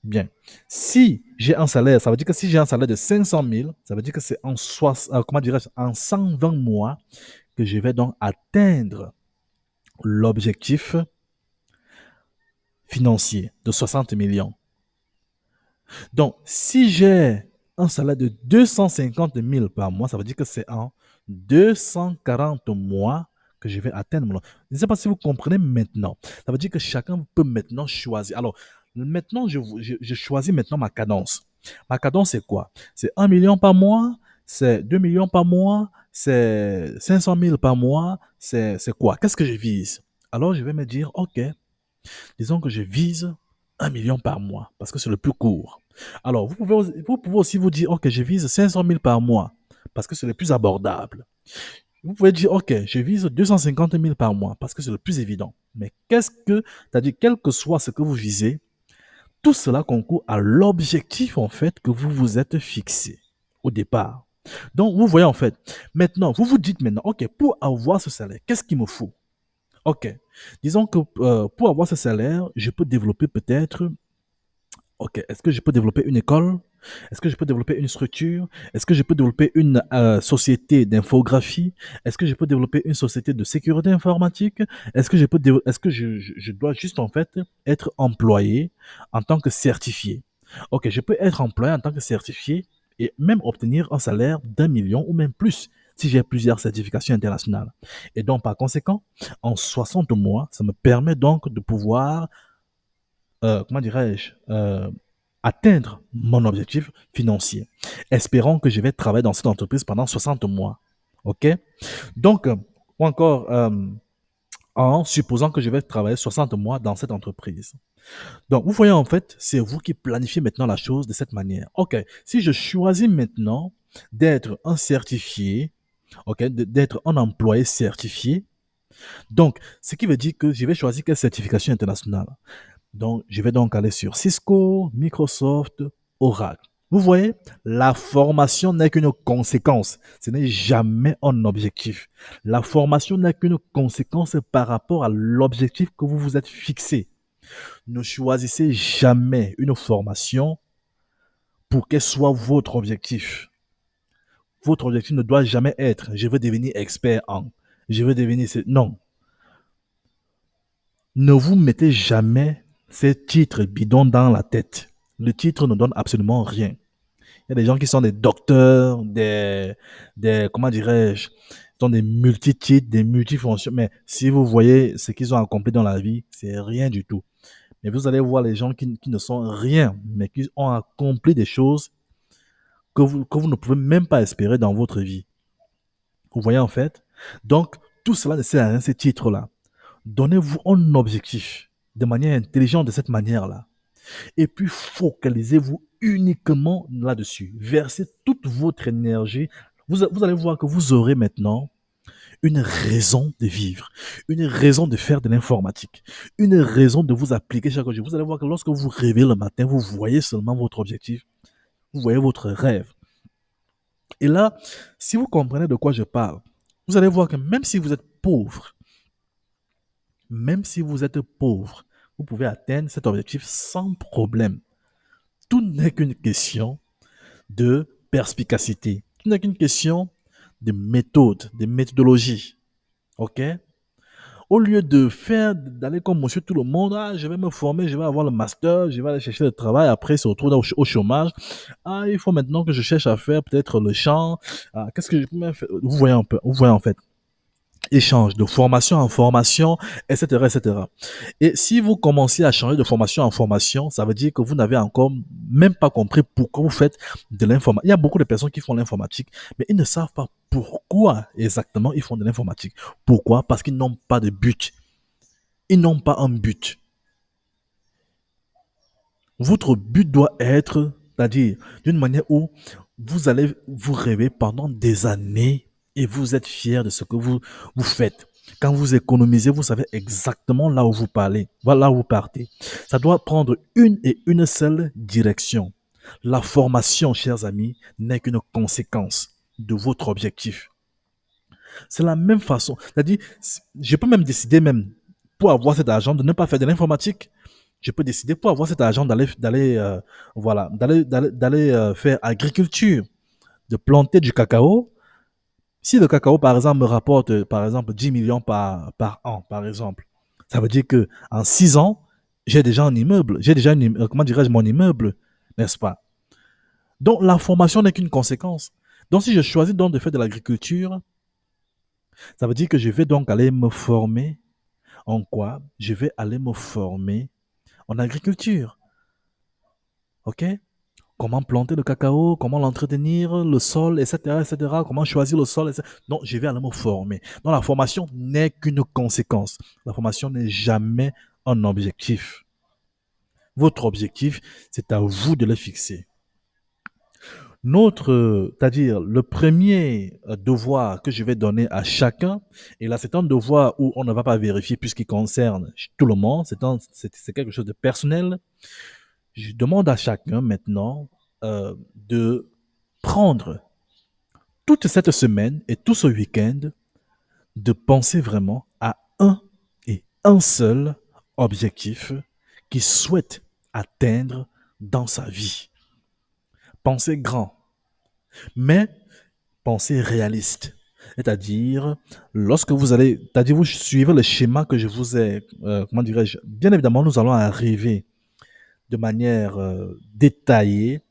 Bien. Si j'ai un salaire, ça veut dire que si j'ai un salaire de 500 000, ça veut dire que c'est comment dirais-je, en 120 mois que je vais donc atteindre l'objectif financier de 60 millions. Donc, si j'ai un salaire de 250 000 par mois, ça veut dire que c'est en 240 mois que je vais atteindre mon... Je ne sais pas si vous comprenez maintenant. Ça veut dire que chacun peut maintenant choisir. Alors, maintenant, je choisis maintenant ma cadence. Ma cadence, c'est quoi? C'est 1 million par mois, c'est 2 millions par mois, c'est 500 000 par mois, c'est quoi? Qu'est-ce que je vise? Alors, je vais me dire, OK, disons que je vise 1 million par mois parce que c'est le plus court. Alors, vous pouvez aussi vous dire, OK, je vise 500 000 par mois parce que c'est le plus abordable. Vous pouvez dire, OK, je vise 250 000 par mois parce que c'est le plus évident. Mais qu'est-ce que, c'est-à-dire, quel que soit ce que vous visez, tout cela concourt à l'objectif, en fait, que vous vous êtes fixé au départ. Donc, vous voyez, en fait, maintenant, vous vous dites maintenant, OK, pour avoir ce salaire, qu'est-ce qu'il me faut? OK. Disons que pour avoir ce salaire, je peux développer peut-être, OK, est-ce que je peux développer une école? Est-ce que je peux développer une structure? Est-ce que je peux développer une société d'infographie? Est-ce que je peux développer une société de sécurité informatique? Est-ce que je dois juste en fait être employé en tant que certifié? OK, je peux être employé en tant que certifié et même obtenir un salaire d'1 million ou même plus si j'ai plusieurs certifications internationales. Et donc, par conséquent, en 60 mois, ça me permet donc de pouvoir, comment dirais-je, atteindre mon objectif financier. Espérons que je vais travailler dans cette entreprise pendant 60 mois. OK? Donc, ou encore, en supposant que je vais travailler 60 mois dans cette entreprise. Donc, vous voyez, en fait, c'est vous qui planifiez maintenant la chose de cette manière. OK, si je choisis maintenant d'être un certifié, OK, d'être un employé certifié, donc, ce qui veut dire que je vais choisir quelle certification internationale. Donc, je vais donc aller sur Cisco, Microsoft, Oracle. Vous voyez, la formation n'est qu'une conséquence. Ce n'est jamais un objectif. La formation n'est qu'une conséquence par rapport à l'objectif que vous vous êtes fixé. Ne choisissez jamais une formation pour qu'elle soit votre objectif. Votre objectif ne doit jamais être je veux devenir expert en, je veux devenir... Non. Ne vous mettez jamais ces titres bidons dans la tête. Le titre ne donne absolument rien. Il y a des gens qui sont des docteurs, comment dirais-je, sont des multititres, des multifonctions. Mais si vous voyez ce qu'ils ont accompli dans la vie, c'est rien du tout. Mais vous allez voir les gens qui ne sont rien, mais qui ont accompli des choses que vous ne pouvez même pas espérer dans votre vie. Vous voyez en fait? Donc, tout cela ne sert à rien, ces titres-là. Donnez-vous un objectif de manière intelligente de cette manière-là. Et puis, focalisez-vous uniquement là-dessus. Versez toute votre énergie. Vous allez voir que vous aurez maintenant une raison de vivre, une raison de faire de l'informatique, une raison de vous appliquer chaque jour. Vous allez voir que lorsque vous rêvez le matin, vous voyez seulement votre objectif, vous voyez votre rêve. Et là, si vous comprenez de quoi je parle, vous allez voir que même si vous êtes pauvre, même si vous êtes pauvre, vous pouvez atteindre cet objectif sans problème. Tout n'est qu'une question de perspicacité. Tout n'est qu'une question de méthode, de méthodologie. OK? Au lieu de faire, d'aller comme monsieur tout le monde, ah, je vais me former, je vais avoir le master, je vais aller chercher le travail, après se retrouver au chômage. Ah, il faut maintenant que je cherche à faire peut-être le champ. Ah, qu'est-ce que je peux faire? Vous voyez un peu, vous voyez en fait. Échange de formation en formation, etc., etc. Et si vous commencez à changer de formation en formation, ça veut dire que vous n'avez encore même pas compris pourquoi vous faites de l'informatique. Il y a beaucoup de personnes qui font l'informatique, mais ils ne savent pas pourquoi exactement ils font de l'informatique. Pourquoi? Parce qu'ils n'ont pas de but. Ils n'ont pas un but. Votre but doit être, c'est-à-dire d'une manière où vous allez vous rêver pendant des années et vous êtes fier de ce que vous faites. Quand vous économisez, vous savez exactement là où vous parlez, voilà où vous partez. Ça doit prendre une et une seule direction. La formation, chers amis, n'est qu'une conséquence de votre objectif. C'est la même façon. C'est-à-dire, je peux même décider même pour avoir cet argent de ne pas faire de l'informatique. Je peux décider pour avoir cet argent d'aller faire agriculture, de planter du cacao. Si le cacao, par exemple, me rapporte, par exemple, 10 millions par an, par exemple, ça veut dire que en 6 ans, j'ai déjà un immeuble, comment dirais-je, mon immeuble. n'est-ce pas? Donc, la formation n'est qu'une conséquence. Donc, si je choisis donc de faire de l'agriculture, ça veut dire que je vais donc aller me former en quoi? Je vais aller me former en agriculture. OK? Comment planter le cacao, comment l'entretenir, le sol, etc., etc., comment choisir le sol, etc. Donc, je vais aller me former. Donc, la formation n'est qu'une conséquence. La formation n'est jamais un objectif. Votre objectif, c'est à vous de le fixer. C'est-à-dire le premier devoir que je vais donner à chacun, et là c'est un devoir où on ne va pas vérifier puisqu'il concerne tout le monde, c'est quelque chose de personnel. Je demande à chacun maintenant de prendre toute cette semaine et tout ce week-end, de penser vraiment à un et un seul objectif qu'il souhaite atteindre dans sa vie. Pensez grand, mais pensez réaliste. C'est-à-dire, c'est-à-dire vous suivez le schéma que je vous ai, comment dirais-je, bien évidemment, nous allons arriver de manière détaillée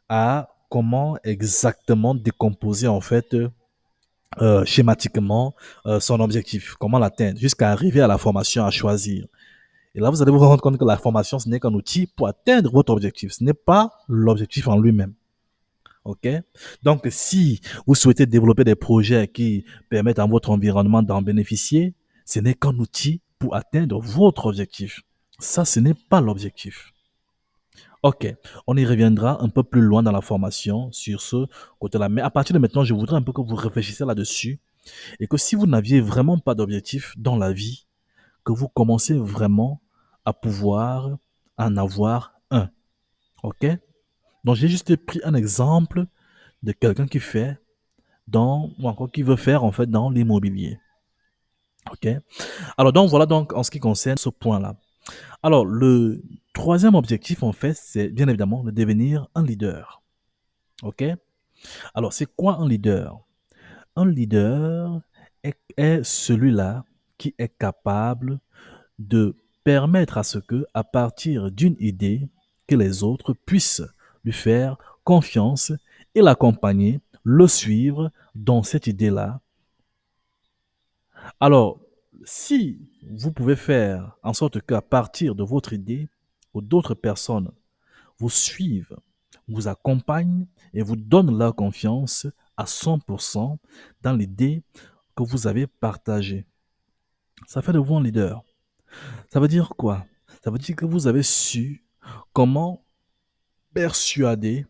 à comment exactement décomposer en fait schématiquement son objectif, comment l'atteindre, jusqu'à arriver à la formation à choisir. Et là, vous allez vous rendre compte que la formation, ce n'est qu'un outil pour atteindre votre objectif. Ce n'est pas l'objectif en lui-même. OK? Donc, si vous souhaitez développer des projets qui permettent à votre environnement d'en bénéficier, ce n'est qu'un outil pour atteindre votre objectif. Ça, ce n'est pas l'objectif. OK, on y reviendra un peu plus loin dans la formation sur ce côté-là. Mais à partir de maintenant, je voudrais un peu que vous réfléchissiez là-dessus et que si vous n'aviez vraiment pas d'objectif dans la vie, que vous commencez vraiment à pouvoir en avoir un. OK? Donc, j'ai juste pris un exemple de quelqu'un qui fait ou encore qui veut faire en fait dans l'immobilier. OK? Alors, donc, voilà donc en ce qui concerne ce point-là. Alors, le troisième objectif, en fait, c'est bien évidemment de devenir un leader. OK? Alors, c'est quoi un leader? Un leader est celui-là qui est capable de permettre à ce que, à partir d'une idée, que les autres puissent lui faire confiance et l'accompagner, le suivre dans cette idée-là. Alors, si vous pouvez faire en sorte qu'à partir de votre idée, d'autres personnes vous suivent, vous accompagnent et vous donnent leur confiance à 100% dans l'idée que vous avez partagée, ça fait de vous un leader. Ça veut dire quoi? Ça veut dire que vous avez su comment persuader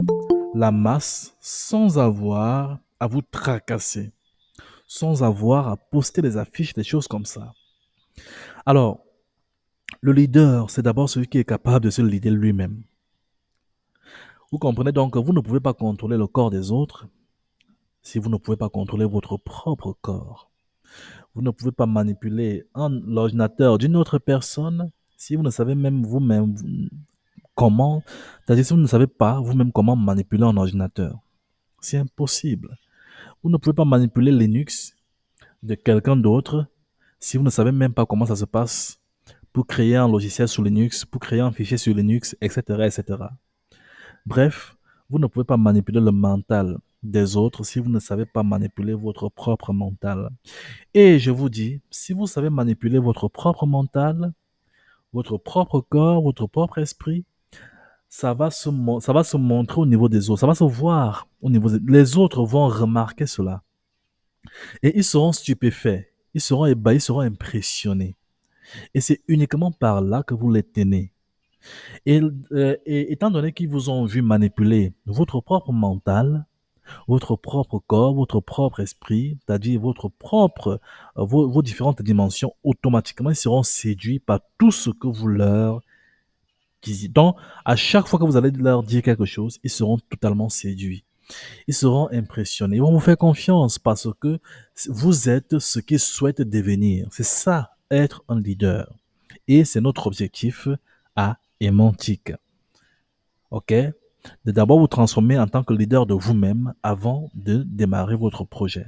la masse sans avoir à vous tracasser, sans avoir à poster des affiches, des choses comme ça. Alors, le leader, c'est d'abord celui qui est capable de se leader lui-même. Vous comprenez donc que vous ne pouvez pas contrôler le corps des autres si vous ne pouvez pas contrôler votre propre corps. Vous ne pouvez pas manipuler l'ordinateur d'une autre personne si vous ne savez même vous-même comment, c'est-à-dire si vous ne savez pas vous-même comment manipuler un ordinateur. C'est impossible. Vous ne pouvez pas manipuler Linux de quelqu'un d'autre si vous ne savez même pas comment ça se passe pour créer un logiciel sur Linux, pour créer un fichier sur Linux, etc., etc. Bref, vous ne pouvez pas manipuler le mental des autres si vous ne savez pas manipuler votre propre mental. Et je vous dis, si vous savez manipuler votre propre mental, votre propre corps, votre propre esprit, ça va se montrer au niveau des autres, ça va se voir au niveau les autres vont remarquer cela et ils seront stupéfaits, ils seront ébahis, ils seront impressionnés. Et c'est uniquement par là que vous les tenez. Et étant donné qu'ils vous ont vu manipuler votre propre mental, votre propre corps, votre propre esprit, c'est-à-dire votre propre, vos différentes dimensions, automatiquement, ils seront séduits par tout ce que vous leur dites. Donc, à chaque fois que vous allez leur dire quelque chose, ils seront totalement séduits. Ils seront impressionnés. Ils vont vous faire confiance parce que vous êtes ce qu'ils souhaitent devenir. C'est ça, être un leader. Et c'est notre objectif à Aimantique. OK? De d'abord vous transformer en tant que leader de vous-même avant de démarrer votre projet.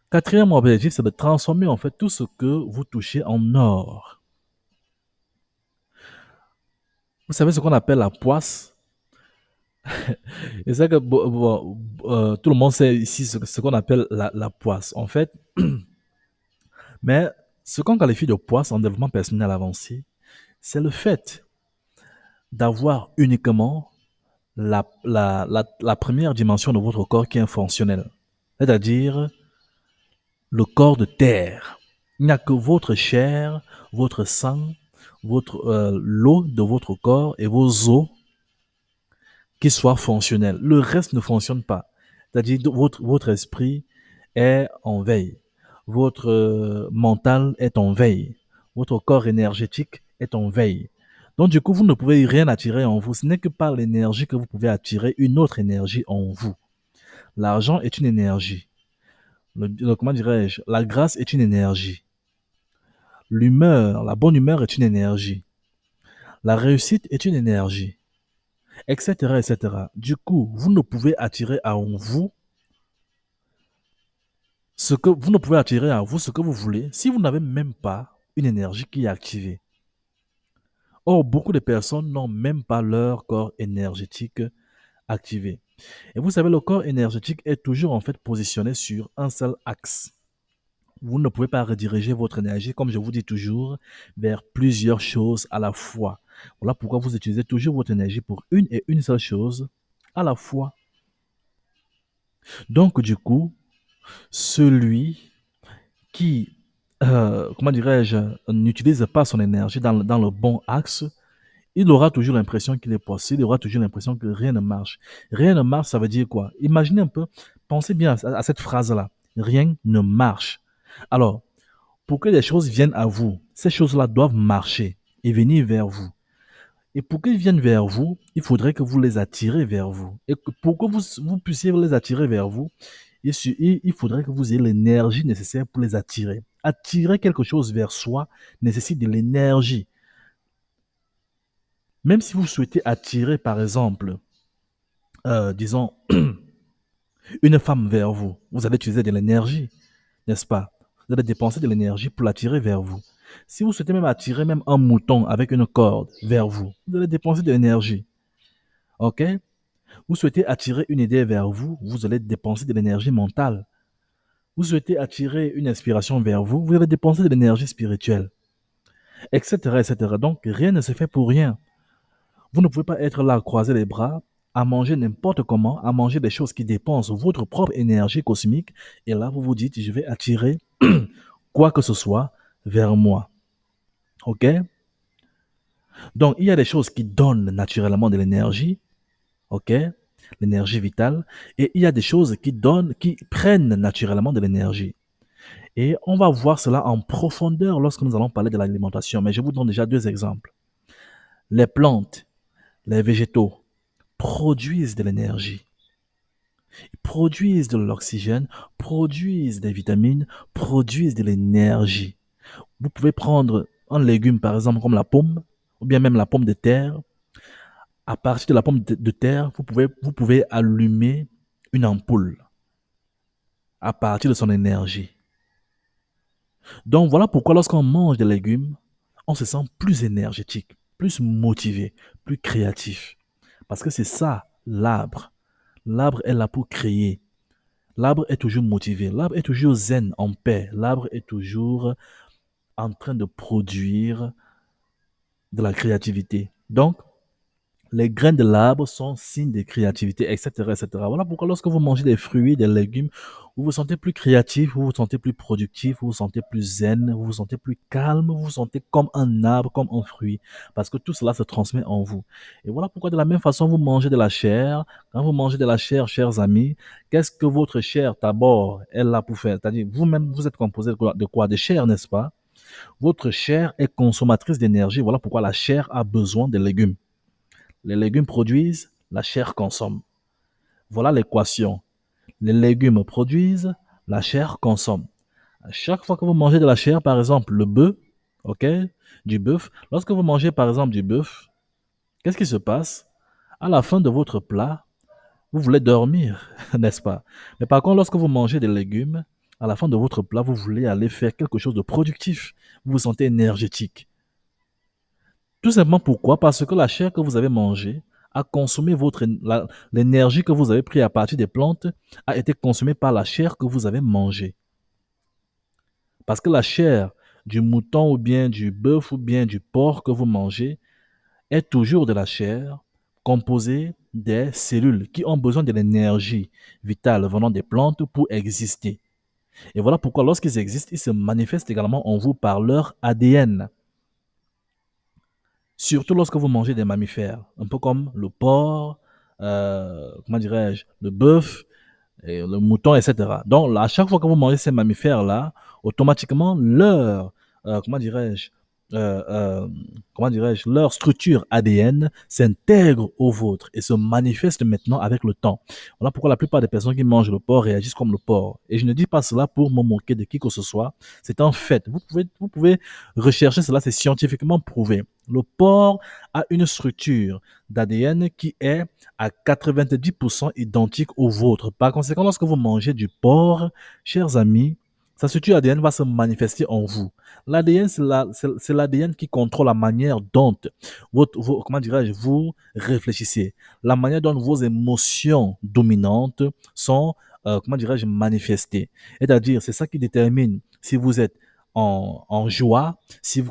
Quatrième objectif, c'est de transformer en fait tout ce que vous touchez en or. Vous savez ce qu'on appelle la poisse? Et c'est que tout le monde sait ici ce qu'on appelle la poisse. En fait, mais ce qu'on qualifie de poisse en développement personnel avancé, c'est le fait d'avoir uniquement la première dimension de votre corps qui est fonctionnelle, c'est-à-dire le corps de terre. Il n'y a que votre chair, votre sang, l'eau de votre corps et vos os qui soient fonctionnels. Le reste ne fonctionne pas. C'est-à-dire votre esprit est en veille, votre mental est en veille, votre corps énergétique est en veille. Donc du coup, vous ne pouvez rien attirer en vous. Ce n'est que par l'énergie que vous pouvez attirer une autre énergie en vous. L'argent est une énergie. Comment dirais-je? La grâce est une énergie. L'humeur, la bonne humeur est une énergie. La réussite est une énergie, etc., etc. Du coup, vous ne pouvez attirer à vous vous ne pouvez attirer à vous ce que vous voulez si vous n'avez même pas une énergie qui est activée. Or, beaucoup de personnes n'ont même pas leur corps énergétique activé. Et vous savez, le corps énergétique est toujours en fait positionné sur un seul axe. Vous ne pouvez pas rediriger votre énergie, comme je vous dis toujours, vers plusieurs choses à la fois. Voilà pourquoi vous utilisez toujours votre énergie pour une et une seule chose à la fois. Donc, du coup, celui qui, comment dirais-je, n'utilise pas son énergie dans le bon axe, il aura toujours l'impression qu'il est possible, il aura toujours l'impression que rien ne marche. Rien ne marche, ça veut dire quoi? Imaginez un peu, pensez bien à cette phrase-là. Rien ne marche. Alors, pour que les choses viennent à vous, ces choses-là doivent marcher et venir vers vous. Et pour qu'ils viennent vers vous, il faudrait que vous les attirez vers vous. Et pour que vous puissiez les attirer vers vous, il faudrait que vous ayez l'énergie nécessaire pour les attirer. Attirer quelque chose vers soi nécessite de l'énergie. Même si vous souhaitez attirer, par exemple, disons, une femme vers vous, vous allez utiliser de l'énergie, n'est-ce pas? Vous allez dépenser de l'énergie pour l'attirer vers vous. Si vous souhaitez même attirer même un mouton avec une corde vers vous, vous allez dépenser de l'énergie. OK? Vous souhaitez attirer une idée vers vous, vous allez dépenser de l'énergie mentale. Vous souhaitez attirer une inspiration vers vous, vous allez dépenser de l'énergie spirituelle, etc., etc. Donc, rien ne se fait pour rien. Vous ne pouvez pas être là, croiser les bras, à manger n'importe comment, à manger des choses qui dépensent votre propre énergie cosmique, et là, vous vous dites, je vais attirer quoi que ce soit vers moi. OK? Donc, il y a des choses qui donnent naturellement de l'énergie, OK? L'énergie vitale, et il y a des choses qui prennent naturellement de l'énergie. Et on va voir cela en profondeur lorsque nous allons parler de l'alimentation, mais je vous donne déjà deux exemples. Les plantes, les végétaux produisent de l'énergie. Ils produisent de l'oxygène, produisent des vitamines, produisent de l'énergie. Vous pouvez prendre un légume, par exemple, comme la pomme, ou bien même la pomme de terre. À partir de la pomme de terre, vous pouvez allumer une ampoule à partir de son énergie. Donc voilà pourquoi lorsqu'on mange des légumes, on se sent plus énergétique, plus motivé, plus créatif. Parce que c'est ça, l'arbre. L'arbre est là pour créer. L'arbre est toujours motivé. L'arbre est toujours zen, en paix. L'arbre est toujours en train de produire de la créativité. Donc, les graines de l'arbre sont signes de créativité, etc., etc. Voilà pourquoi lorsque vous mangez des fruits, des légumes, vous vous sentez plus créatif, vous vous sentez plus productif, vous vous sentez plus zen, vous vous sentez plus calme, vous vous sentez comme un arbre, comme un fruit, parce que tout cela se transmet en vous. Et voilà pourquoi de la même façon, vous mangez de la chair. Quand vous mangez de la chair, chers amis, qu'est-ce que votre chair d'abord est là pour faire? C'est-à-dire, vous-même, vous êtes composé de quoi? De chair, n'est-ce pas? Votre chair est consommatrice d'énergie. Voilà pourquoi la chair a besoin de légumes. Les légumes produisent, la chair consomme. Voilà l'équation. Les légumes produisent, la chair consomme. À chaque fois que vous mangez de la chair, par exemple le bœuf, ok, du bœuf, lorsque vous mangez par exemple du bœuf, qu'est-ce qui se passe? À la fin de votre plat, vous voulez dormir, n'est-ce pas? Mais par contre, lorsque vous mangez des légumes, à la fin de votre plat, vous voulez aller faire quelque chose de productif. Vous vous sentez énergétique. Tout simplement pourquoi? Parce que la chair que vous avez mangée a consommé l'énergie que vous avez prise à partir des plantes a été consommée par la chair que vous avez mangée. Parce que la chair du mouton ou bien du bœuf ou bien du porc que vous mangez est toujours de la chair composée des cellules qui ont besoin de l'énergie vitale venant des plantes pour exister. Et voilà pourquoi lorsqu'ils existent, ils se manifestent également en vous par leur ADN. Surtout lorsque vous mangez des mammifères, un peu comme le porc, comment dirais-je, le bœuf, et le mouton, etc. Donc, là, à chaque fois que vous mangez ces mammifères-là, automatiquement, comment dirais-je, euh, euh, comment dirais-je, leur structure ADN s'intègre au vôtre et se manifeste maintenant avec le temps. Voilà pourquoi la plupart des personnes qui mangent le porc réagissent comme le porc. Et je ne dis pas cela pour me moquer de qui que ce soit. C'est un fait. Vous pouvez rechercher cela, c'est scientifiquement prouvé. Le porc a une structure d'ADN qui est à 90% identique au vôtre. Par conséquent, lorsque vous mangez du porc, chers amis, sa structure ADN va se manifester en vous. L'ADN, c'est l'ADN qui contrôle la manière dont comment dirais-je, vous réfléchissez, la manière dont vos émotions dominantes sont, comment dirais-je, manifestées. C'est-à-dire, c'est ça qui détermine si vous êtes en joie,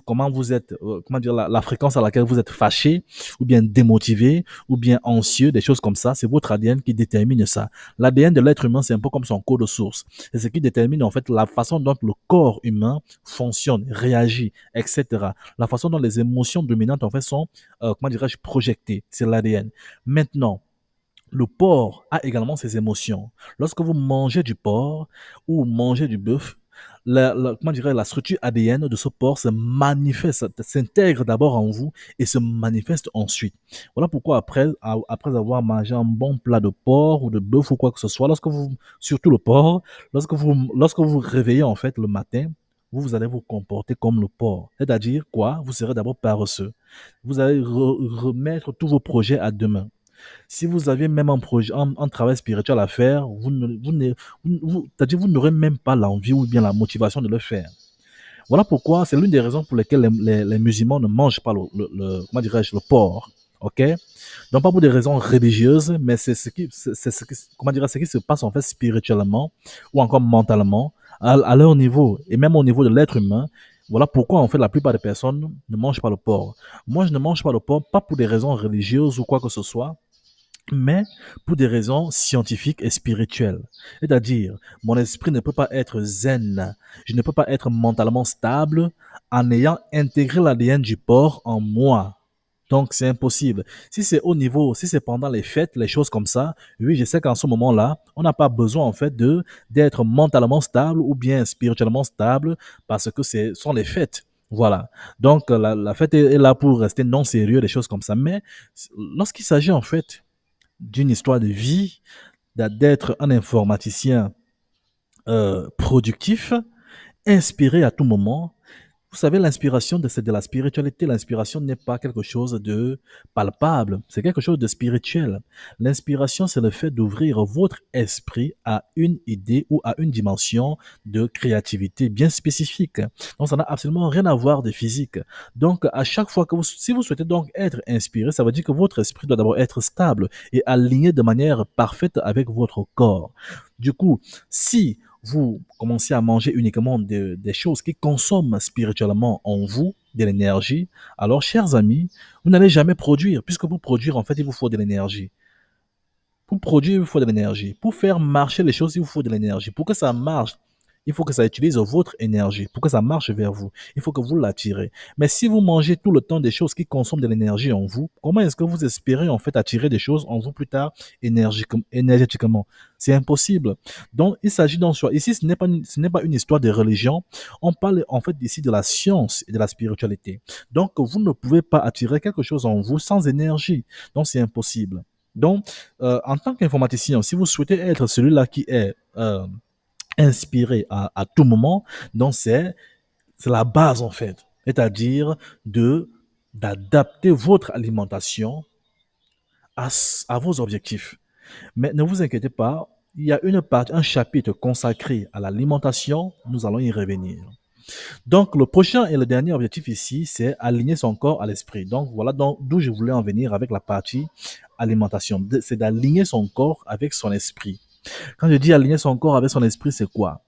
comment vous êtes, comment dire, la fréquence à laquelle vous êtes fâché, ou bien démotivé, ou bien anxieux, des choses comme ça. C'est votre ADN qui détermine ça. L'ADN de l'être humain, c'est un peu comme son code source. C'est ce qui détermine en fait la façon dont le corps humain fonctionne, réagit, etc. La façon dont les émotions dominantes en fait sont, comment dirais-je, projetées. C'est l'ADN. Maintenant, le porc a également ses émotions. Lorsque vous mangez du porc ou mangez du bœuf, comment dirais, la structure ADN de ce porc se manifeste, s'intègre d'abord en vous et se manifeste ensuite. Voilà pourquoi après avoir mangé un bon plat de porc ou de bœuf ou quoi que ce soit, surtout le porc, lorsque vous réveillez en fait le matin, vous allez vous comporter comme le porc. C'est-à-dire quoi? Vous serez d'abord paresseux. Vous allez remettre tous vos projets à demain. Si vous aviez même un projet, un travail spirituel à faire, c'est-à-dire vous n'aurez même pas l'envie ou bien la motivation de le faire. Voilà pourquoi c'est l'une des raisons pour lesquelles les musulmans ne mangent pas comment dirais-je, le porc. Ok? Donc pas pour des raisons religieuses, mais comment dire, ce qui se passe en fait spirituellement ou encore mentalement à leur niveau et même au niveau de l'être humain. Voilà pourquoi en fait la plupart des personnes ne mangent pas le porc. Moi, je ne mange pas le porc, pas pour des raisons religieuses ou quoi que ce soit, mais pour des raisons scientifiques et spirituelles. C'est-à-dire, mon esprit ne peut pas être zen, je ne peux pas être mentalement stable en ayant intégré l'ADN du porc en moi. Donc, c'est impossible. Si c'est au niveau, si c'est pendant les fêtes, les choses comme ça, oui, je sais qu'en ce moment-là, on n'a pas besoin, en fait, d'être mentalement stable ou bien spirituellement stable parce que ce sont les fêtes. Voilà. Donc, la fête est là pour rester non sérieux, des choses comme ça. Mais lorsqu'il s'agit, en fait, d'une histoire de vie, d'être un informaticien productif, inspiré à tout moment. Vous savez, l'inspiration, c'est de la spiritualité. L'inspiration n'est pas quelque chose de palpable, c'est quelque chose de spirituel. L'inspiration, c'est le fait d'ouvrir votre esprit à une idée ou à une dimension de créativité bien spécifique. Donc, ça n'a absolument rien à voir de physique. Donc, à chaque fois si vous souhaitez donc être inspiré, ça veut dire que votre esprit doit d'abord être stable et aligné de manière parfaite avec votre corps. Du coup, si vous commencez à manger uniquement des choses qui consomment spirituellement en vous de l'énergie, alors, chers amis, vous n'allez jamais produire, puisque pour produire, en fait, il vous faut de l'énergie. Pour produire, il vous faut de l'énergie. Pour faire marcher les choses, il vous faut de l'énergie. Pour que ça marche, il faut que ça utilise votre énergie. Pour que ça marche vers vous, il faut que vous l'attirez. Mais si vous mangez tout le temps des choses qui consomment de l'énergie en vous, comment est-ce que vous espérez en fait attirer des choses en vous plus tard énergétiquement? C'est impossible. Donc, il s'agit d'en soi. Ici, ce n'est pas une histoire de religion. On parle en fait ici de la science et de la spiritualité. Donc, vous ne pouvez pas attirer quelque chose en vous sans énergie. Donc, c'est impossible. Donc, en tant qu'informaticien, si vous souhaitez être celui-là qui est inspiré à tout moment, donc c'est la base en fait. C'est-à-dire d'adapter votre alimentation à vos objectifs. Mais ne vous inquiétez pas, il y a un chapitre consacré à l'alimentation. Nous allons y revenir. Donc, le prochain et le dernier objectif ici, c'est aligner son corps à l'esprit. Donc, voilà d'où je voulais en venir avec la partie alimentation. C'est d'aligner son corps avec son esprit. Quand je dis aligner son corps avec son esprit, c'est quoi?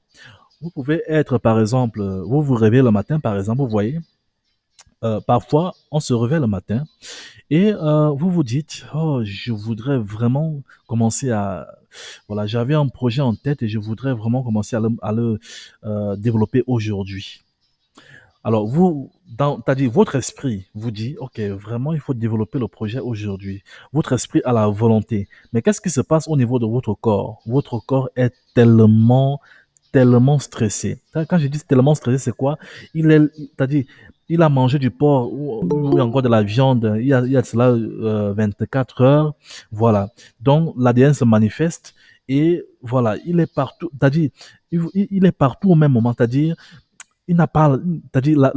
Vous pouvez être, par exemple, vous vous réveillez le matin, par exemple, vous voyez, parfois, on se réveille le matin et vous vous dites, oh, je voudrais vraiment commencer à... Voilà, j'avais un projet en tête et je voudrais vraiment commencer à le développer aujourd'hui. Alors, vous, t'as dit, votre esprit vous dit, OK, vraiment, il faut développer le projet aujourd'hui. Votre esprit a la volonté. Mais qu'est-ce qui se passe au niveau de votre corps? Votre corps est tellement stressé. Quand je dis tellement stressé, c'est quoi? T'as dit, il a mangé du porc ou encore de la viande il y a cela 24 heures. Voilà. Donc, l'ADN se manifeste et voilà, il est partout. T'as dit, il est partout au même moment. C'est-à-dire, il n'a pas, c'est-à-dire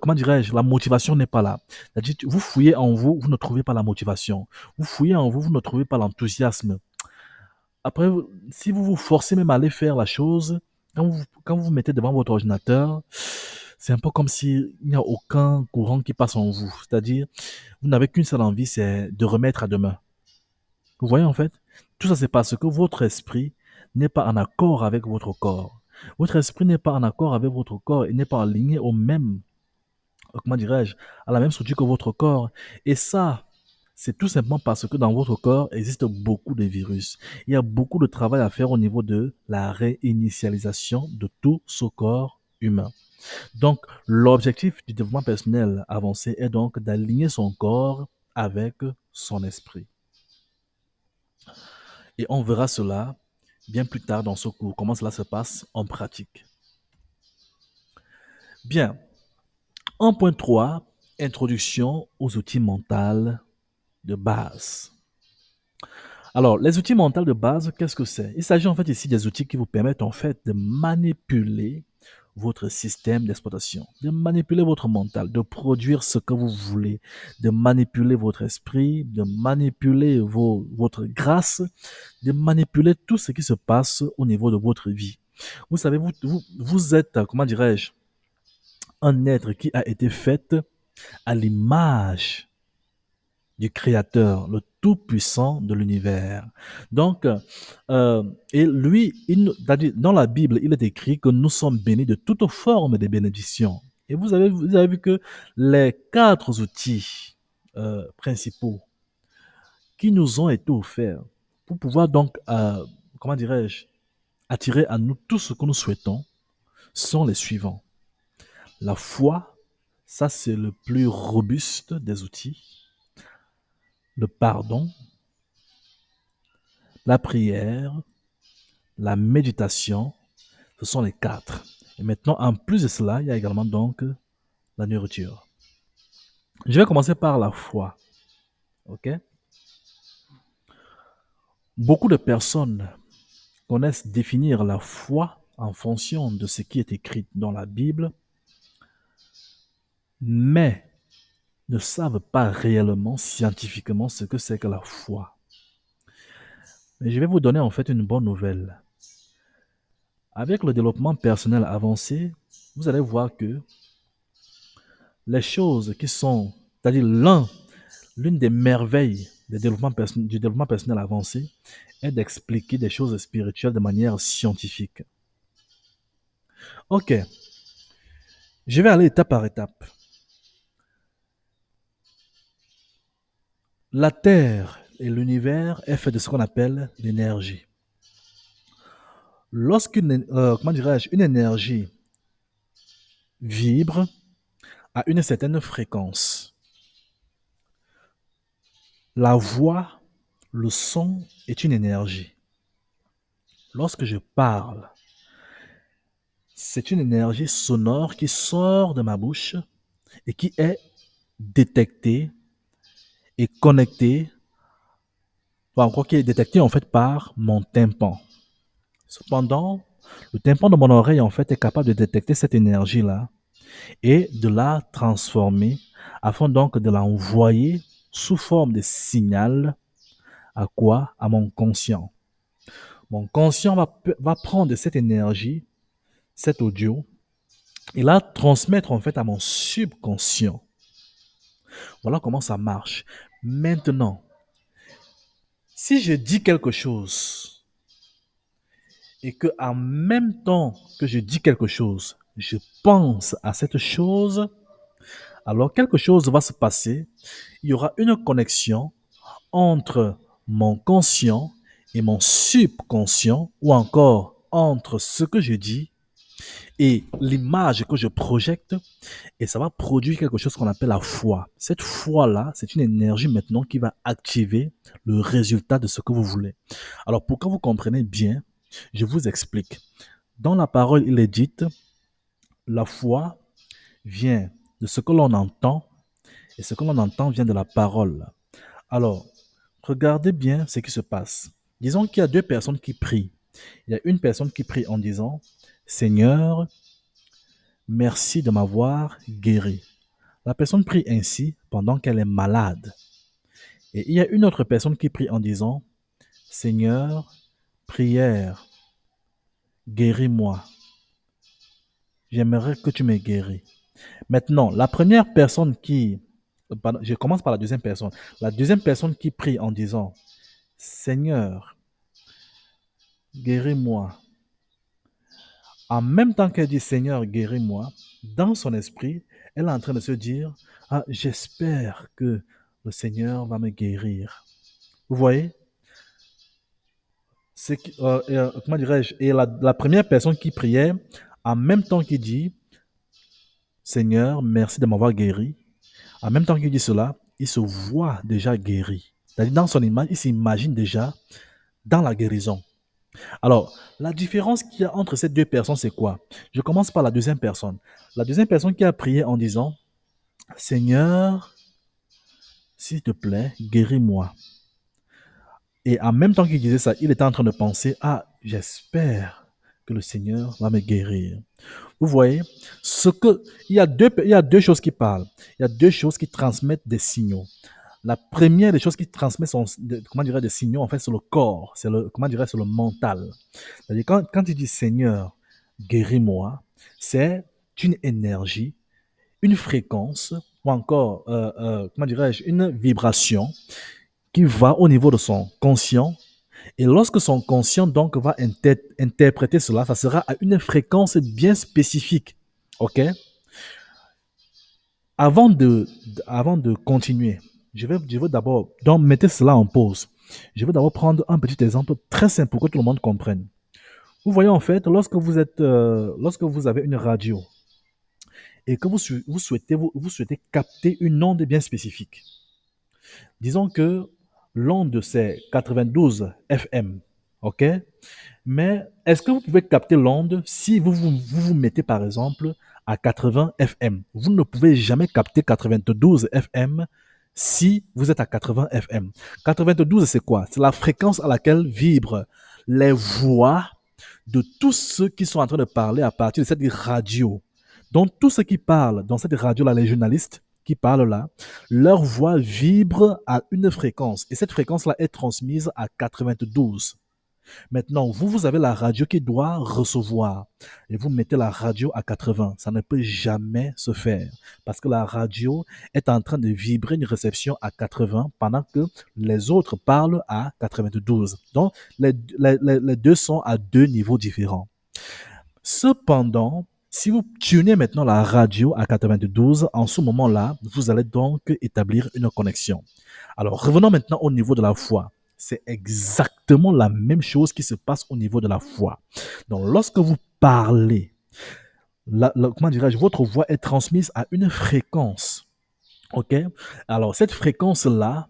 comment dirais-je, la motivation n'est pas là. C'est-à-dire, vous fouillez en vous, vous ne trouvez pas la motivation. Vous fouillez en vous, vous ne trouvez pas l'enthousiasme. Après, si vous vous forcez même à aller faire la chose, quand vous vous mettez devant votre ordinateur, c'est un peu comme s'il n'y a aucun courant qui passe en vous. C'est-à-dire, vous n'avez qu'une seule envie, c'est de remettre à demain. Vous voyez en fait, tout ça c'est parce que votre esprit n'est pas en accord avec votre corps. Votre esprit n'est pas en accord avec votre corps et n'est pas aligné au même, comment dirais-je, à la même structure que votre corps. Et ça, c'est tout simplement parce que dans votre corps existe beaucoup de virus. Il y a beaucoup de travail à faire au niveau de la réinitialisation de tout ce corps humain. Donc, l'objectif du développement personnel avancé est donc d'aligner son corps avec son esprit. Et on verra cela bien plus tard dans ce cours, comment cela se passe en pratique. Bien, 1.3, introduction aux outils mentaux de base. Alors, les outils mentaux de base, qu'est-ce que c'est? Il s'agit en fait ici des outils qui vous permettent en fait de manipuler votre système d'exploitation, de manipuler votre mental, de produire ce que vous voulez, de manipuler votre esprit, de manipuler votre grâce, de manipuler tout ce qui se passe au niveau de votre vie. Vous savez, vous êtes, comment dirais-je, un être qui a été fait à l'image du Créateur, le Tout-Puissant de l'univers. Donc, et lui, dans la Bible, il est écrit que nous sommes bénis de toutes formes de bénédictions. Et vous avez vu que les 4 outils principaux qui nous ont été offerts pour pouvoir donc, comment dirais-je, attirer à nous tout ce que nous souhaitons sont les suivants. La foi, ça c'est le plus robuste des outils. Le pardon, la prière, la méditation, ce sont les 4. Et maintenant, en plus de cela, il y a également donc la nourriture. Je vais commencer par la foi. Ok? Beaucoup de personnes connaissent définir la foi en fonction de ce qui est écrit dans la Bible, mais ne savent pas réellement scientifiquement ce que c'est que la foi. Mais je vais vous donner en fait une bonne nouvelle. Avec le développement personnel avancé, vous allez voir que les choses qui sont, c'est-à-dire l'une des merveilles du développement personnel avancé est d'expliquer des choses spirituelles de manière scientifique. Ok, je vais aller étape par étape. La Terre et l'univers est fait de ce qu'on appelle l'énergie. Comment dirais-je, une énergie vibre à une certaine fréquence. La voix, le son est une énergie. Lorsque je parle, c'est une énergie sonore qui sort de ma bouche et qui est détectée et connectée, enfin encore qui est détectée en fait par mon tympan. Cependant, le tympan de mon oreille en fait est capable de détecter cette énergie-là et de la transformer afin donc de l'envoyer sous forme de signal à quoi? À mon conscient. Mon conscient va prendre cette énergie, cet audio, et la transmettre en fait à mon subconscient. Voilà comment ça marche. Maintenant, Si je dis quelque chose et que en même temps que je dis quelque chose, je pense à cette chose, alors quelque chose va se passer. Il y aura une connexion entre mon conscient et mon subconscient, ou encore entre ce que je dis et l'image que je projette, et ça va produire quelque chose qu'on appelle la foi. Cette foi-là, c'est une énergie maintenant qui va activer le résultat de ce que vous voulez. Alors, pour que vous compreniez bien, je vous explique. Dans la parole, il est dit, la foi vient de ce que l'on entend, et ce que l'on entend vient de la parole. Alors, regardez bien ce qui se passe. Disons qu'il y a deux personnes qui prient. Il y a une personne qui prie en disant, Seigneur, merci de m'avoir guéri. La personne prie ainsi pendant qu'elle est malade. Et il y a une autre personne qui prie en disant, Seigneur, prière, guéris-moi. J'aimerais que tu me guéris. Maintenant, la première personne qui... Pardon, je commence par la deuxième personne. La deuxième personne qui prie en disant, Seigneur, guéris-moi. En même temps qu'elle dit Seigneur, guéris-moi, dans son esprit, elle est en train de se dire, ah, j'espère que le Seigneur va me guérir. Vous voyez? Comment dirais-je? Et la première personne qui priait, en même temps qu'il dit Seigneur, merci de m'avoir guéri, en même temps qu'il dit cela, il se voit déjà guéri. C'est-à-dire, dans son image, il s'imagine déjà dans la guérison. Alors, la différence qu'il y a entre ces deux personnes, c'est quoi? Je commence par la deuxième personne. La deuxième personne qui a prié en disant, Seigneur, s'il te plaît, guéris-moi. Et en même temps qu'il disait ça, il était en train de penser, ah, j'espère que le Seigneur va me guérir. Vous voyez, il y a deux choses qui parlent. Il y a deux choses qui transmettent des signaux. La première des choses qui transmet comment dirais, des signaux, en fait, c'est le corps, comment dirais, c'est le mental. C'est-à-dire, quand tu dis Seigneur, guéris-moi, c'est une énergie, une fréquence, ou encore, comment dirais-je, une vibration qui va au niveau de son conscient. Et lorsque son conscient donc va interpréter cela, ça sera à une fréquence bien spécifique. OK? Avant de continuer, je veux d'abord, donc mettez cela en pause. Je veux d'abord prendre un petit exemple très simple pour que tout le monde comprenne. Vous voyez en fait, lorsque vous avez une radio et que vous souhaitez capter une onde bien spécifique, disons que l'onde c'est 92 FM, ok? Mais est-ce que vous pouvez capter l'onde si vous mettez par exemple à 80 FM? Vous ne pouvez jamais capter 92 FM si vous êtes à 80 FM. 92, c'est quoi? C'est la fréquence à laquelle vibrent les voix de tous ceux qui sont en train de parler à partir de cette radio. Donc, tous ceux qui parlent dans cette radio-là, les journalistes qui parlent là, leur voix vibre à une fréquence. Et cette fréquence-là est transmise à 92. Maintenant, vous avez la radio qui doit recevoir et vous mettez la radio à 80. Ça ne peut jamais se faire parce que la radio est en train de vibrer une réception à 80 pendant que les autres parlent à 92. Donc, les deux sont à deux niveaux différents. Cependant, si vous tunez maintenant la radio à 92, en ce moment-là, vous allez donc établir une connexion. Alors, revenons maintenant au niveau de la foi. C'est exactement la même chose qui se passe au niveau de la foi. Donc, lorsque vous parlez, comment dirais-je, votre voix est transmise à une fréquence. OK? Alors, cette fréquence-là,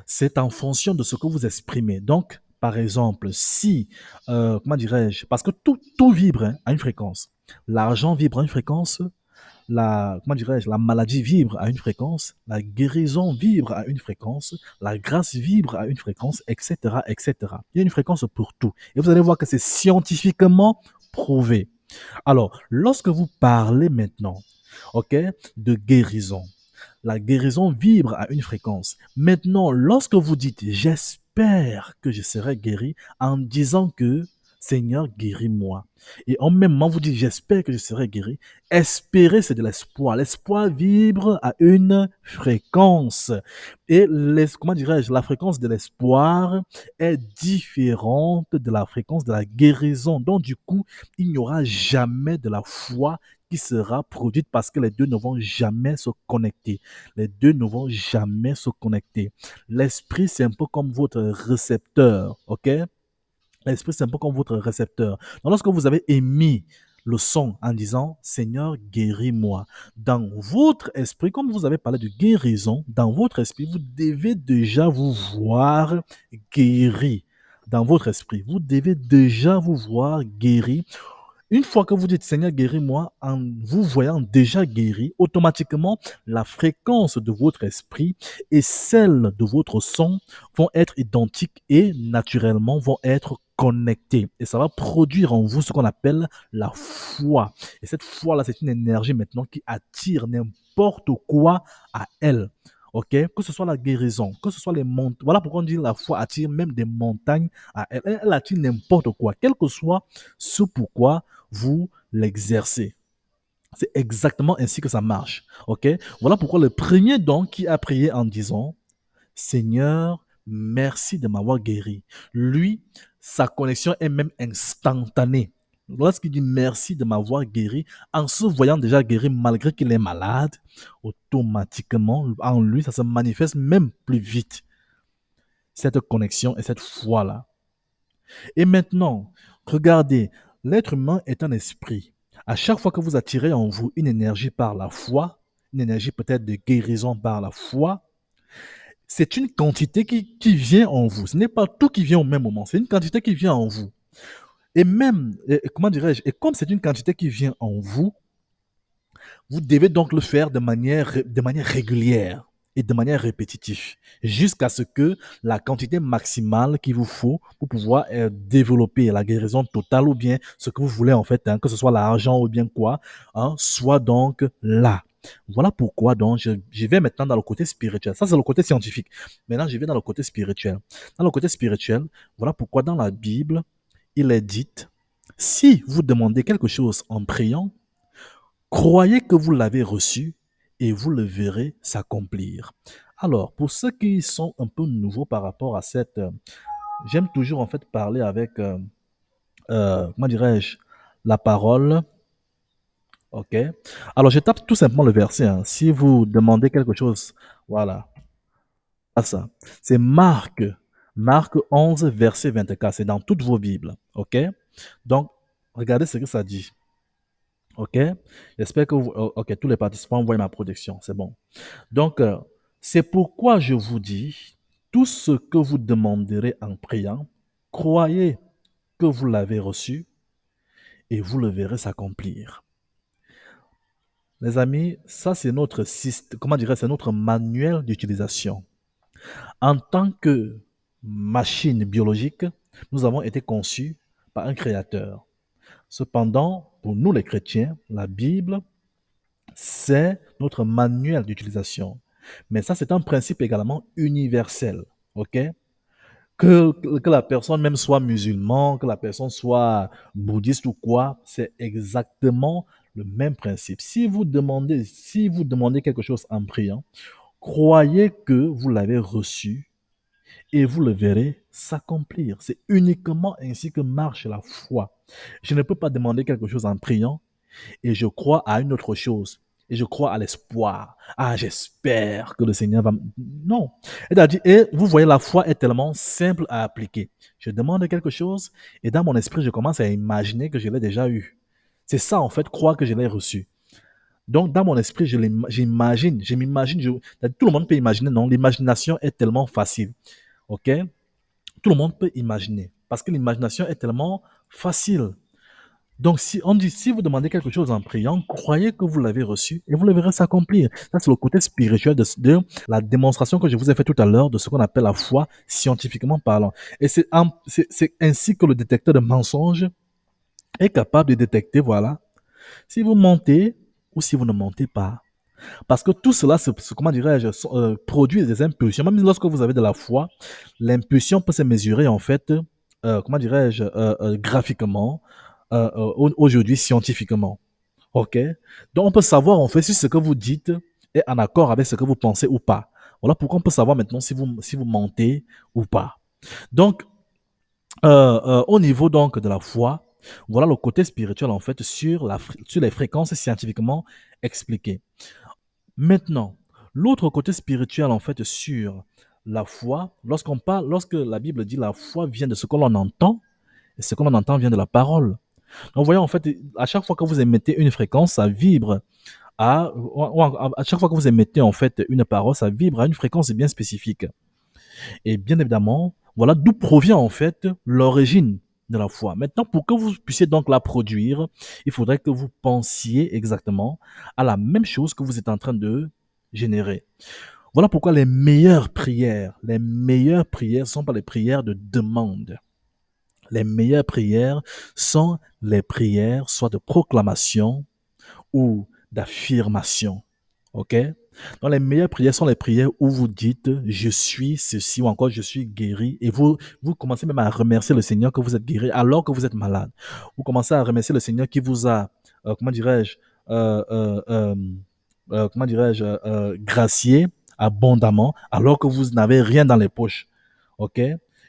c'est en fonction de ce que vous exprimez. Donc, par exemple, si, comment dirais-je, parce que tout vibre hein, à une fréquence. L'argent vibre à une fréquence, comment dirais-je, la maladie vibre à une fréquence, la guérison vibre à une fréquence, la grâce vibre à une fréquence, etc., etc. Il y a une fréquence pour tout. Et vous allez voir que c'est scientifiquement prouvé. Alors, lorsque vous parlez maintenant, ok, de guérison, la guérison vibre à une fréquence. Maintenant, lorsque vous dites j'espère que je serai guéri, en disant que Seigneur, guéris-moi. Et en même moment, vous dites, j'espère que je serai guéri. Espérer, c'est de l'espoir. L'espoir vibre à une fréquence. Et comment dirais-je, la fréquence de l'espoir est différente de la fréquence de la guérison. Donc, du coup, il n'y aura jamais de la foi qui sera produite parce que les deux ne vont jamais se connecter. Les deux ne vont jamais se connecter. L'esprit, c'est un peu comme votre récepteur, ok? L'esprit, c'est un peu comme votre récepteur. Donc, lorsque vous avez émis le son en disant Seigneur, guéris-moi, dans votre esprit, comme vous avez parlé de guérison, dans votre esprit, vous devez déjà vous voir guéri. Dans votre esprit, vous devez déjà vous voir guéri. Une fois que vous dites Seigneur, guéris-moi, en vous voyant déjà guéri, automatiquement, la fréquence de votre esprit et celle de votre son vont être identiques et naturellement vont être connectées. Et ça va produire en vous ce qu'on appelle la foi. Et cette foi-là, c'est une énergie maintenant qui attire n'importe quoi à elle. Ok, que ce soit la guérison, que ce soit les montagnes. Voilà pourquoi on dit la foi attire même des montagnes à elle. Elle attire n'importe quoi, quel que soit ce pourquoi vous l'exercez. C'est exactement ainsi que ça marche. Ok? Voilà pourquoi le premier don qui a prié en disant Seigneur, merci de m'avoir guéri. Lui, sa connexion est même instantanée. Lorsqu'il dit merci de m'avoir guéri, en se voyant déjà guéri malgré qu'il est malade, automatiquement en lui, ça se manifeste même plus vite. Cette connexion et cette foi-là. Et maintenant, regardez, l'être humain est un esprit. À chaque fois que vous attirez en vous une énergie par la foi, une énergie peut-être de guérison par la foi, c'est une quantité qui vient en vous. Ce n'est pas tout qui vient au même moment, c'est une quantité qui vient en vous. Et même, comment dirais-je, et comme c'est une quantité qui vient en vous, vous devez donc le faire de manière régulière et de manière répétitive, jusqu'à ce que la quantité maximale qu'il vous faut pour pouvoir développer la guérison totale ou bien ce que vous voulez en fait, hein, que ce soit l'argent ou bien quoi, hein, soit donc là. Voilà pourquoi donc je vais maintenant dans le côté spirituel. Ça, c'est le côté scientifique. Maintenant, je vais dans le côté spirituel. Dans le côté spirituel, voilà pourquoi dans la Bible, il est dit, si vous demandez quelque chose en priant, croyez que vous l'avez reçu et vous le verrez s'accomplir. Alors, pour ceux qui sont un peu nouveaux par rapport à cette... j'aime toujours en fait parler avec, comment dirais-je, la parole. Ok. Alors, je tape tout simplement le verset, hein. Si vous demandez quelque chose, voilà, à ça. C'est Marc, Marc 11, verset 24. C'est dans toutes vos Bibles. Ok. Donc, regardez ce que ça dit. Ok. J'espère que ok, tous les participants voient ma production. C'est bon. Donc, c'est pourquoi je vous dis, tout ce que vous demanderez en priant, croyez que vous l'avez reçu et vous le verrez s'accomplir. Les amis, ça c'est notre système, comment dirais, c'est notre manuel d'utilisation. En tant que machine biologique, nous avons été conçus par un créateur. Cependant, pour nous les chrétiens, la Bible, c'est notre manuel d'utilisation. Mais ça, c'est un principe également universel. OK? Que la personne même soit musulman, que la personne soit bouddhiste ou quoi, c'est exactement le même principe. Si vous demandez quelque chose en priant, croyez que vous l'avez reçu et vous le verrez s'accomplir. C'est uniquement ainsi que marche la foi. Je ne peux pas demander quelque chose en priant et je crois à une autre chose. Et je crois à l'espoir. Ah, j'espère que le Seigneur va... Non. Et vous voyez, la foi est tellement simple à appliquer. Je demande quelque chose et dans mon esprit, je commence à imaginer que je l'ai déjà eu. C'est ça, en fait, croire que je l'ai reçu. Donc, dans mon esprit, tout le monde peut imaginer, non? L'imagination est tellement facile. OK? Tout le monde peut imaginer. Parce que l'imagination est tellement facile. Donc, si on dit, si vous demandez quelque chose en priant, croyez que vous l'avez reçu et vous le verrez s'accomplir. Ça, c'est le côté spirituel de la démonstration que je vous ai fait tout à l'heure de ce qu'on appelle la foi scientifiquement parlant. Et c'est ainsi que le détecteur de mensonges est capable de détecter, voilà, si vous mentez ou si vous ne mentez pas. Parce que tout cela, comment dirais-je, produit des impulsions. Même lorsque vous avez de la foi, l'impulsion peut se mesurer en fait comment dirais-je, graphiquement, aujourd'hui scientifiquement. OK? Donc, on peut savoir, en fait, si ce que vous dites est en accord avec ce que vous pensez ou pas. Voilà pourquoi on peut savoir maintenant si vous mentez ou pas. Donc, au niveau donc de la foi, voilà le côté spirituel, en fait, sur les fréquences scientifiquement expliquées. Maintenant, l'autre côté spirituel, en fait, sur la foi, lorsque la Bible dit la foi vient de ce que l'on entend, et ce que l'on entend vient de la parole. Donc, voyez, en fait, à chaque fois que vous émettez une fréquence, ça vibre à chaque fois que vous émettez, en fait, une parole, ça vibre à une fréquence bien spécifique. Et bien évidemment, voilà d'où provient, en fait, l'origine de la foi. Maintenant, pour que vous puissiez donc la produire, il faudrait que vous pensiez exactement à la même chose que vous êtes en train de générer. Voilà pourquoi les meilleures prières ne sont pas les prières de demande. Les meilleures prières sont les prières soit de proclamation ou d'affirmation. OK? Donc, les meilleures prières sont les prières où vous dites je suis ceci ou encore je suis guéri et vous commencez même à remercier le Seigneur que vous êtes guéri alors que vous êtes malade. Vous commencez à remercier le Seigneur qui vous a, comment dirais-je, euh, euh, euh, comment dirais-je, gracié abondamment alors que vous n'avez rien dans les poches. OK?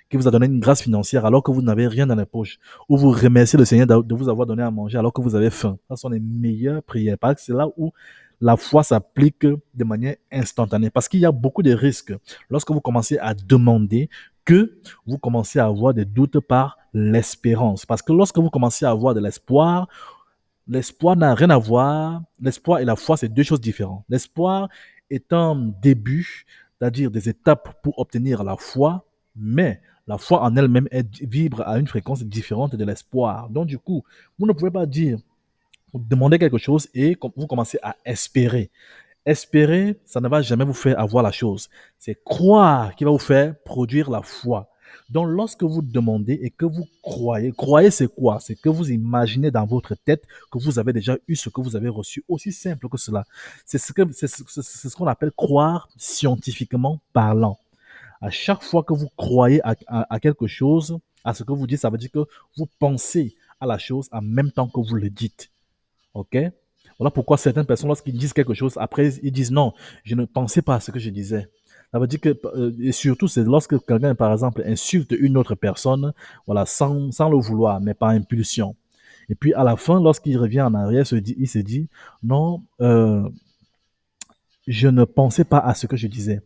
Qui vous a donné une grâce financière alors que vous n'avez rien dans les poches. Ou vous remerciez le Seigneur de vous avoir donné à manger alors que vous avez faim. Ce sont les meilleures prières. Parce que c'est là où la foi s'applique de manière instantanée. Parce qu'il y a beaucoup de risques lorsque vous commencez à demander que vous commencez à avoir des doutes par l'espérance. Parce que lorsque vous commencez à avoir de l'espoir, l'espoir n'a rien à voir. L'espoir et la foi, c'est deux choses différentes. L'espoir est un début, c'est-à-dire des étapes pour obtenir la foi, mais la foi en elle-même vibre à une fréquence différente de l'espoir. Donc, du coup, vous ne pouvez pas dire, vous demandez quelque chose et vous commencez à espérer. Espérer, ça ne va jamais vous faire avoir la chose. C'est croire qui va vous faire produire la foi. Donc, lorsque vous demandez et que vous croyez, croyez c'est quoi? C'est que vous imaginez dans votre tête que vous avez déjà eu ce que vous avez reçu. Aussi simple que cela. C'est ce qu'on appelle croire scientifiquement parlant. À chaque fois que vous croyez à quelque chose, à ce que vous dites, ça veut dire que vous pensez à la chose en même temps que vous le dites. OK? Voilà pourquoi certaines personnes, lorsqu'ils disent quelque chose, après, ils disent non, je ne pensais pas à ce que je disais. Ça veut dire que, et surtout, c'est lorsque quelqu'un, par exemple, insulte une autre personne, voilà, sans le vouloir, mais par impulsion. Et puis, à la fin, lorsqu'il revient en arrière, il se dit, non, je ne pensais pas à ce que je disais.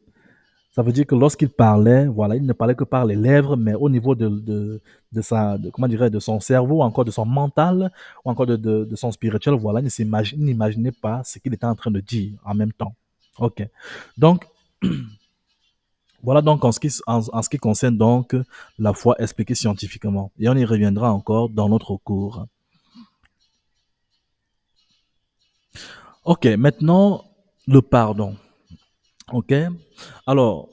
Ça veut dire que lorsqu'il parlait, voilà, il ne parlait que par les lèvres, mais au niveau comment dirais, de son cerveau, encore de son mental, ou encore de son spirituel, voilà, il n'imaginait pas ce qu'il était en train de dire en même temps. OK. Donc, voilà donc en ce qui concerne donc la foi expliquée scientifiquement. Et on y reviendra encore dans notre cours. OK, maintenant, le pardon. OK. Alors,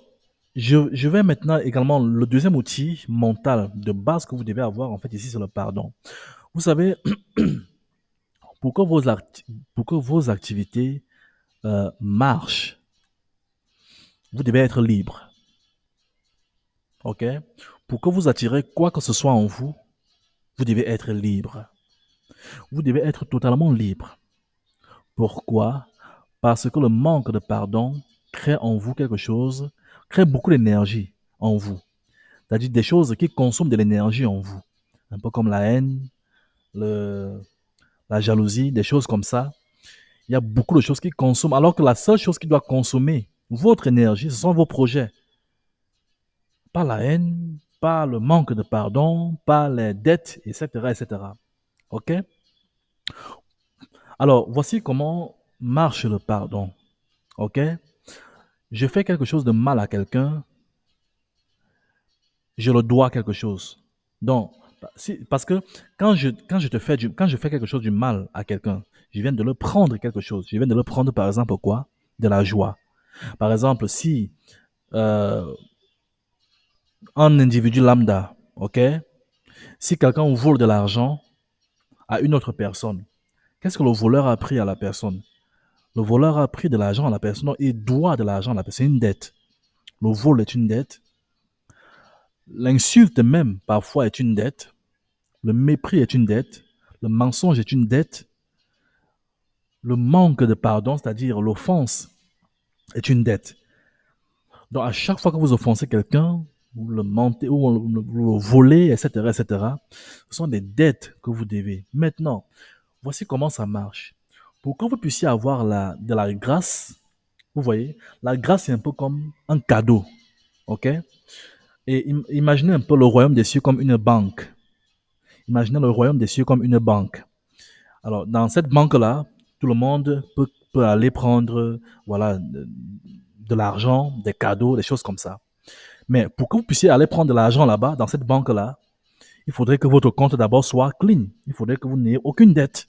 je vais maintenant également, le deuxième outil mental de base que vous devez avoir, en fait, ici, c'est le pardon. Vous savez, pour que pour que vos activités marchent, vous devez être libre. OK? Pour que vous attirez quoi que ce soit en vous, vous devez être libre. Vous devez être totalement libre. Pourquoi? Parce que le manque de pardon crée en vous quelque chose, crée beaucoup d'énergie en vous. C'est-à-dire des choses qui consomment de l'énergie en vous. Un peu comme la haine, le, la jalousie, des choses comme ça. Il y a beaucoup de choses qui consomment, alors que la seule chose qui doit consommer votre énergie, ce sont vos projets. Pas la haine, pas le manque de pardon, pas les dettes, etc. etc. OK? Alors, voici comment marche le pardon. OK? Je fais quelque chose de mal à quelqu'un, je le dois quelque chose. Donc, parce que quand je fais quelque chose du mal à quelqu'un, je viens de le prendre quelque chose. Je viens de le prendre, par exemple, quoi? De la joie. Par exemple, si euh, un individu lambda, ok, si quelqu'un vole de l'argent à une autre personne, qu'est-ce que le voleur a pris à la personne? Le voleur a pris de l'argent à la personne, il doit de l'argent à la personne, c'est une dette. Le vol est une dette. L'insulte même, parfois, est une dette. Le mépris est une dette. Le mensonge est une dette. Le manque de pardon, c'est-à-dire l'offense, est une dette. Donc, à chaque fois que vous offensez quelqu'un, vous le mentez ou vous le volez, etc., etc., ce sont des dettes que vous devez. Maintenant, voici comment ça marche. Pour que vous puissiez avoir de la grâce, vous voyez, la grâce est un peu comme un cadeau, ok? Et imaginez un peu le royaume des cieux comme une banque. Imaginez le royaume des cieux comme une banque. Alors, dans cette banque-là, tout le monde peut aller prendre, voilà, de l'argent, des cadeaux, des choses comme ça. Mais pour que vous puissiez aller prendre de l'argent là-bas, dans cette banque-là, il faudrait que votre compte d'abord soit clean. Il faudrait que vous n'ayez aucune dette.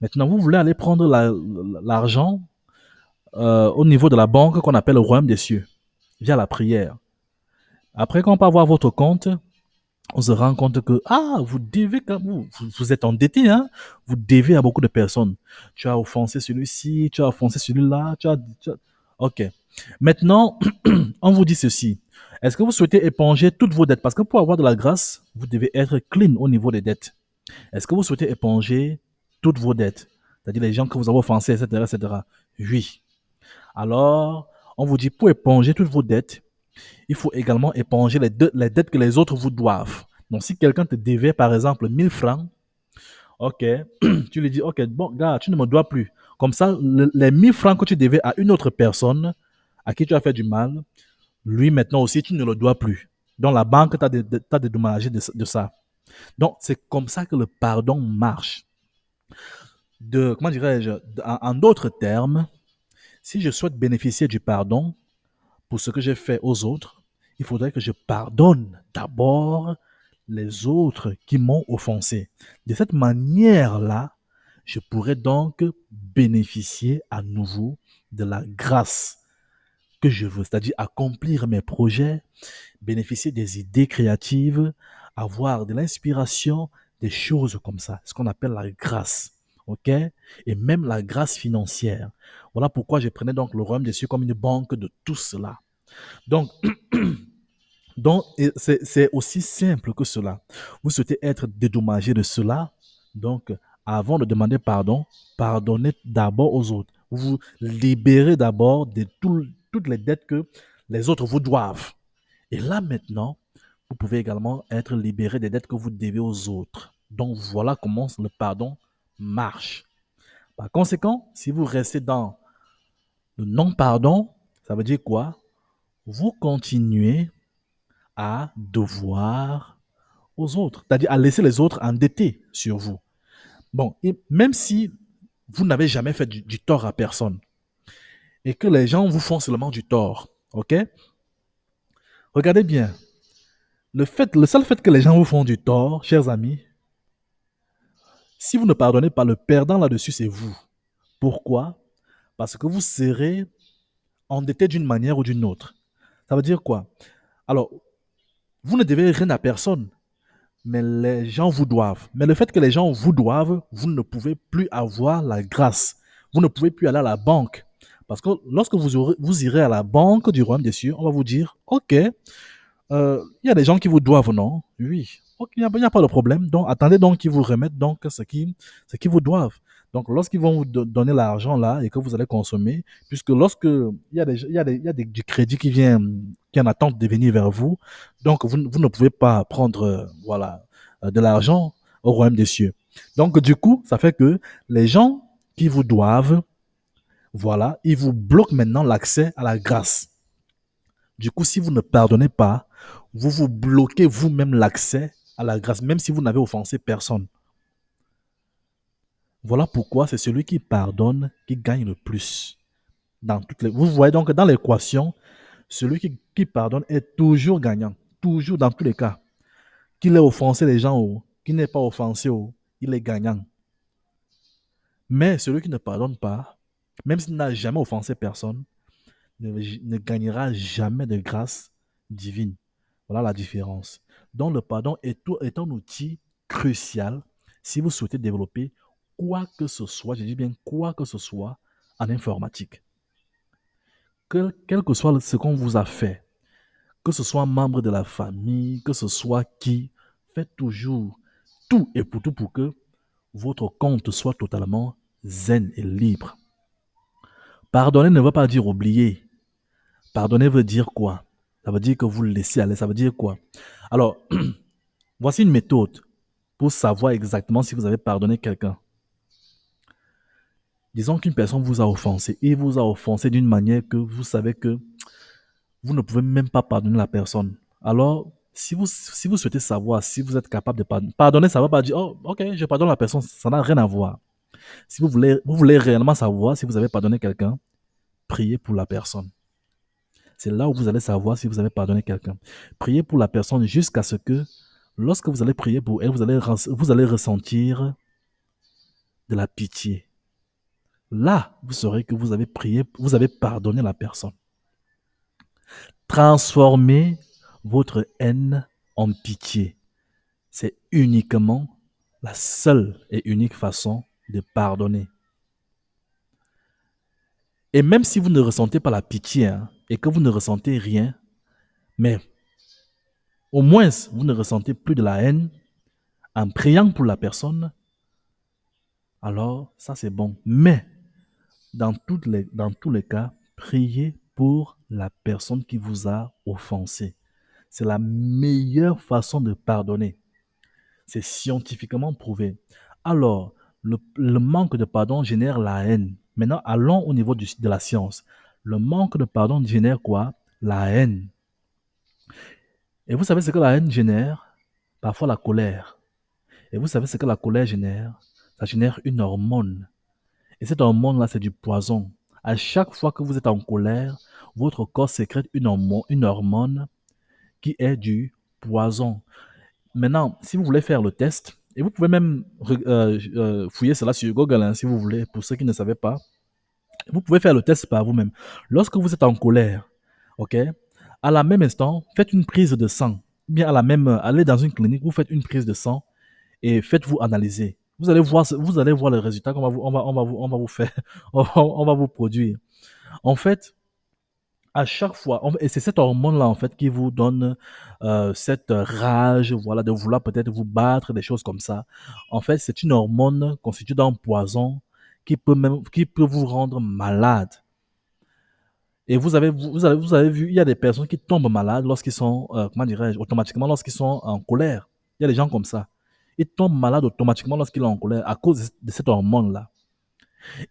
Maintenant, vous voulez aller prendre l'argent au niveau de la banque qu'on appelle le royaume des cieux, via la prière. Après, quand on peut avoir votre compte, on se rend compte que, ah, vous devez, vous êtes endetté, hein, vous devez à beaucoup de personnes. Tu as offensé celui-ci, tu as offensé celui-là, Ok. Maintenant, on vous dit ceci. Est-ce que vous souhaitez éponger toutes vos dettes? Parce que pour avoir de la grâce, vous devez être clean au niveau des dettes. Est-ce que vous souhaitez éponger toutes vos dettes? C'est-à-dire les gens que vous avez offensés, etc., etc. Oui. Alors, on vous dit pour éponger toutes vos dettes, il faut également éponger les dettes que les autres vous doivent. Donc, si quelqu'un te devait, par exemple, 1000 francs, ok, tu lui dis, ok, bon, gars, tu ne me dois plus. Comme ça, les 1000 francs que tu devais à une autre personne, à qui tu as fait du mal, lui, maintenant aussi, tu ne le dois plus. Donc, la banque t'a dédommagé de ça. Donc, c'est comme ça que le pardon marche. Comment dirais-je, en d'autres termes, si je souhaite bénéficier du pardon pour ce que j'ai fait aux autres, il faudrait que je pardonne d'abord les autres qui m'ont offensé. De cette manière-là, je pourrais donc bénéficier à nouveau de la grâce que je veux, c'est-à-dire accomplir mes projets, bénéficier des idées créatives, avoir de l'inspiration, des choses comme ça, ce qu'on appelle la grâce. OK? Et même la grâce financière. Voilà pourquoi je prenais donc le royaume des cieux comme une banque de tout cela. Donc, c'est aussi simple que cela. Vous souhaitez être dédommagé de cela, donc avant de demander pardon, pardonnez d'abord aux autres. Vous vous libérez d'abord de toutes les dettes que les autres vous doivent. Et là maintenant, vous pouvez également être libéré des dettes que vous devez aux autres. Donc voilà comment le pardon marche. Par conséquent, si vous restez dans le non-pardon, ça veut dire quoi? Vous continuez à devoir aux autres, c'est-à-dire à laisser les autres endettés sur vous. Bon, et même si vous n'avez jamais fait du tort à personne et que les gens vous font seulement du tort, ok? Regardez bien, le seul fait que les gens vous font du tort, chers amis, si vous ne pardonnez pas, le perdant là-dessus, c'est vous. Pourquoi? Parce que vous serez endetté d'une manière ou d'une autre. Ça veut dire quoi? Alors, vous ne devez rien à personne, mais les gens vous doivent. Mais le fait que les gens vous doivent, vous ne pouvez plus avoir la grâce. Vous ne pouvez plus aller à la banque. Parce que lorsque vous irez à la banque du royaume des cieux, on va vous dire, OK, il y a des gens qui vous doivent, non? Oui. Ok, il n'y a pas de problème. Donc, attendez donc qu'ils vous remettent donc ce qui vous doivent. Donc, lorsqu'ils vont vous donner l'argent là et que vous allez consommer, puisque lorsque il y a du crédit qui est en attente de venir vers vous, donc vous ne pouvez pas prendre voilà, de l'argent au royaume des cieux. Donc, du coup, ça fait que les gens qui vous doivent, voilà, ils vous bloquent maintenant l'accès à la grâce. Du coup, si vous ne pardonnez pas, vous vous bloquez vous-même l'accès à la grâce, même si vous n'avez offensé personne. Voilà pourquoi c'est celui qui pardonne qui gagne le plus. Vous voyez donc que dans l'équation, celui qui pardonne est toujours gagnant. Toujours dans tous les cas. Qu'il ait offensé les gens ou qu'il n'ait pas offensé, il est gagnant. Mais celui qui ne pardonne pas, même s'il n'a jamais offensé personne, ne gagnera jamais de grâce divine. Voilà la différence. Donc le pardon est un outil crucial si vous souhaitez développer quoi que ce soit, je dis bien quoi que ce soit en informatique. Quel que soit ce qu'on vous a fait, que ce soit un membre de la famille, que ce soit qui, faites toujours tout et pour tout pour que votre compte soit totalement zen et libre. Pardonner ne veut pas dire oublier. Pardonner veut dire quoi? Ça veut dire que vous le laissez aller. Ça veut dire quoi? Alors, voici une méthode pour savoir exactement si vous avez pardonné quelqu'un. Disons qu'une personne vous a offensé et vous a offensé d'une manière que vous savez que vous ne pouvez même pas pardonner la personne. Alors, si vous souhaitez savoir si vous êtes capable de pardonner, pardonner, ça ne va pas dire, oh, ok, je pardonne la personne, ça n'a rien à voir. Si vous voulez réellement savoir si vous avez pardonné quelqu'un, priez pour la personne. C'est là où vous allez savoir si vous avez pardonné quelqu'un. Priez pour la personne jusqu'à ce que, lorsque vous allez prier pour elle, vous allez ressentir de la pitié. Là, vous saurez que vous avez prié, vous avez pardonné la personne. Transformez votre haine en pitié. C'est uniquement la seule et unique façon de pardonner. Et même si vous ne ressentez pas la pitié et que vous ne ressentez rien, mais au moins vous ne ressentez plus de la haine en priant pour la personne, alors ça c'est bon. Mais dans tous les cas, priez pour la personne qui vous a offensé. C'est la meilleure façon de pardonner. C'est scientifiquement prouvé. Alors, le manque de pardon génère la haine. Maintenant, allons au niveau de la science. Le manque de pardon génère quoi? La haine. Et vous savez ce que la haine génère? Parfois la colère. Et vous savez ce que la colère génère? Ça génère une hormone. Et cette hormone-là, c'est du poison. À chaque fois que vous êtes en colère, votre corps sécrète une hormone qui est du poison. Maintenant, si vous voulez faire le test, et vous pouvez même fouiller cela sur Google si vous voulez, pour ceux qui ne savaient pas, vous pouvez faire le test par vous-même. Lorsque vous êtes en colère, ok, à la même instant, faites une prise de sang. Bien allez dans une clinique, vous faites une prise de sang et faites-vous analyser. Vous allez voir le résultat qu'on va vous faire, on va vous produire. En fait, à chaque fois, et c'est cette hormone-là, en fait, qui vous donne cette rage, voilà, de vouloir peut-être vous battre, des choses comme ça. En fait, c'est une hormone constituée d'un poison qui peut vous rendre malade. Et vous avez vu, il y a des personnes qui tombent malades lorsqu'ils sont, comment dirais-je, automatiquement lorsqu'ils sont en colère. Il y a des gens comme ça. Ils tombent malades automatiquement lorsqu'ils sont en colère à cause de cette hormone-là.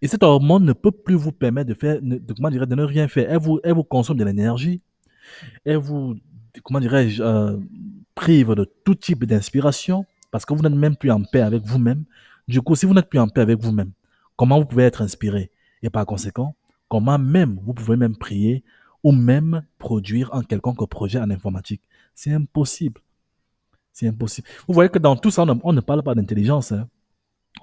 Et cette hormone ne peut plus vous permettre comment dirais, de ne rien faire. Elle vous consomme de l'énergie. Elle vous, comment dirais-je, prive de tout type d'inspiration parce que vous n'êtes même plus en paix avec vous-même. Du coup, si vous n'êtes plus en paix avec vous-même, comment vous pouvez être inspiré? Et par conséquent, comment même vous pouvez même prier ou même produire un quelconque projet en informatique? C'est impossible. C'est impossible. Vous voyez que dans tout ça, on ne parle pas d'intelligence.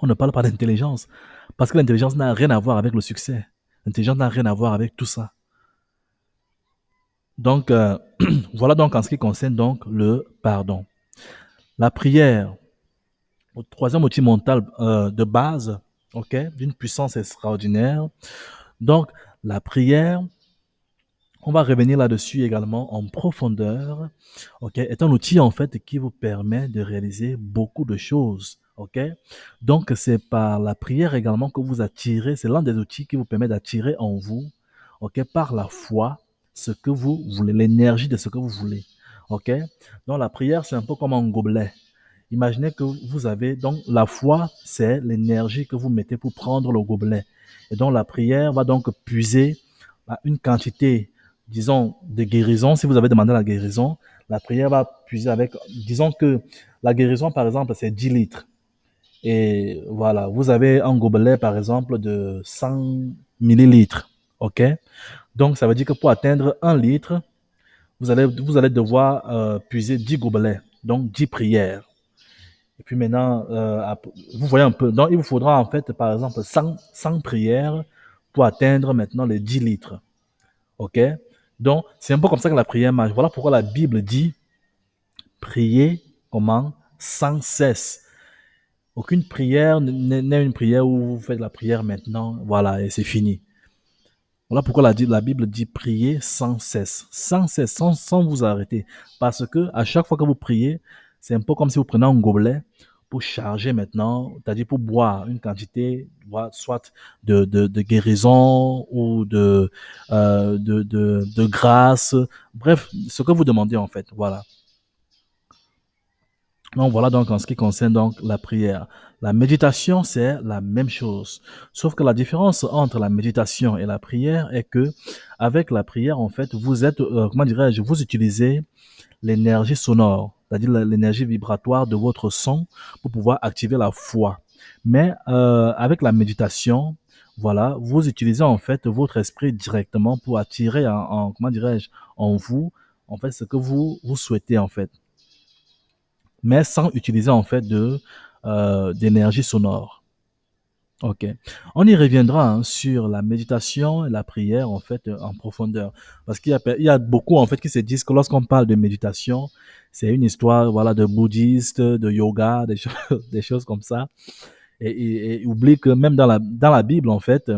On ne parle pas d'intelligence. Parce que l'intelligence n'a rien à voir avec le succès. L'intelligence n'a rien à voir avec tout ça. Donc, voilà donc en ce qui concerne donc le pardon. La prière, au troisième outil mental de base, ok, d'une puissance extraordinaire. Donc, la prière, on va revenir là-dessus également en profondeur, ok, est un outil en fait qui vous permet de réaliser beaucoup de choses, ok. Donc, c'est par la prière également que vous attirez, c'est l'un des outils qui vous permet d'attirer en vous, ok, par la foi, ce que vous voulez, l'énergie de ce que vous voulez, ok. Donc, la prière, c'est un peu comme un gobelet. Imaginez que vous avez, donc la foi, c'est l'énergie que vous mettez pour prendre le gobelet. Et donc la prière va donc puiser à une quantité, disons, de guérison. Si vous avez demandé la guérison, la prière va puiser avec, disons que la guérison, par exemple, c'est 10 litres. Et voilà, vous avez un gobelet, par exemple, de 100 millilitres. OK? Donc, ça veut dire que pour atteindre 1 litre, vous allez devoir puiser 10 gobelets, donc 10 prières. Et puis maintenant, vous voyez un peu. Donc, il vous faudra en fait, par exemple, 100 prières pour atteindre maintenant les 10 litres. OK? Donc, c'est un peu comme ça que la prière marche. Voilà pourquoi la Bible dit prier comment? Sans cesse. Aucune prière n'est une prière où vous faites la prière maintenant, voilà, et c'est fini. Voilà pourquoi la Bible dit prier sans cesse, sans cesse, sans vous arrêter. Parce que à chaque fois que vous priez, c'est un peu comme si vous prenez un gobelet pour charger maintenant, c'est-à-dire pour boire une quantité, soit de guérison ou de grâce. Bref, ce que vous demandez en fait. Voilà. Donc voilà donc en ce qui concerne donc la prière. La méditation, c'est la même chose. Sauf que la différence entre la méditation et la prière est que avec la prière, en fait, vous êtes, comment dirais-je, vous utilisez l'énergie sonore, c'est-à-dire l'énergie vibratoire de votre son pour pouvoir activer la foi. Mais avec la méditation, voilà, vous utilisez en fait votre esprit directement pour attirer comment dirais-je, en vous, en fait, ce que vous souhaitez en fait, mais sans utiliser en fait d'énergie sonore. Ok. On y reviendra hein, sur la méditation et la prière en fait en profondeur, parce il y a beaucoup en fait qui se disent que lorsqu'on parle de méditation, c'est une histoire voilà de bouddhiste, de yoga, des choses, des choses comme ça. Et oublie que même dans la Bible, en fait,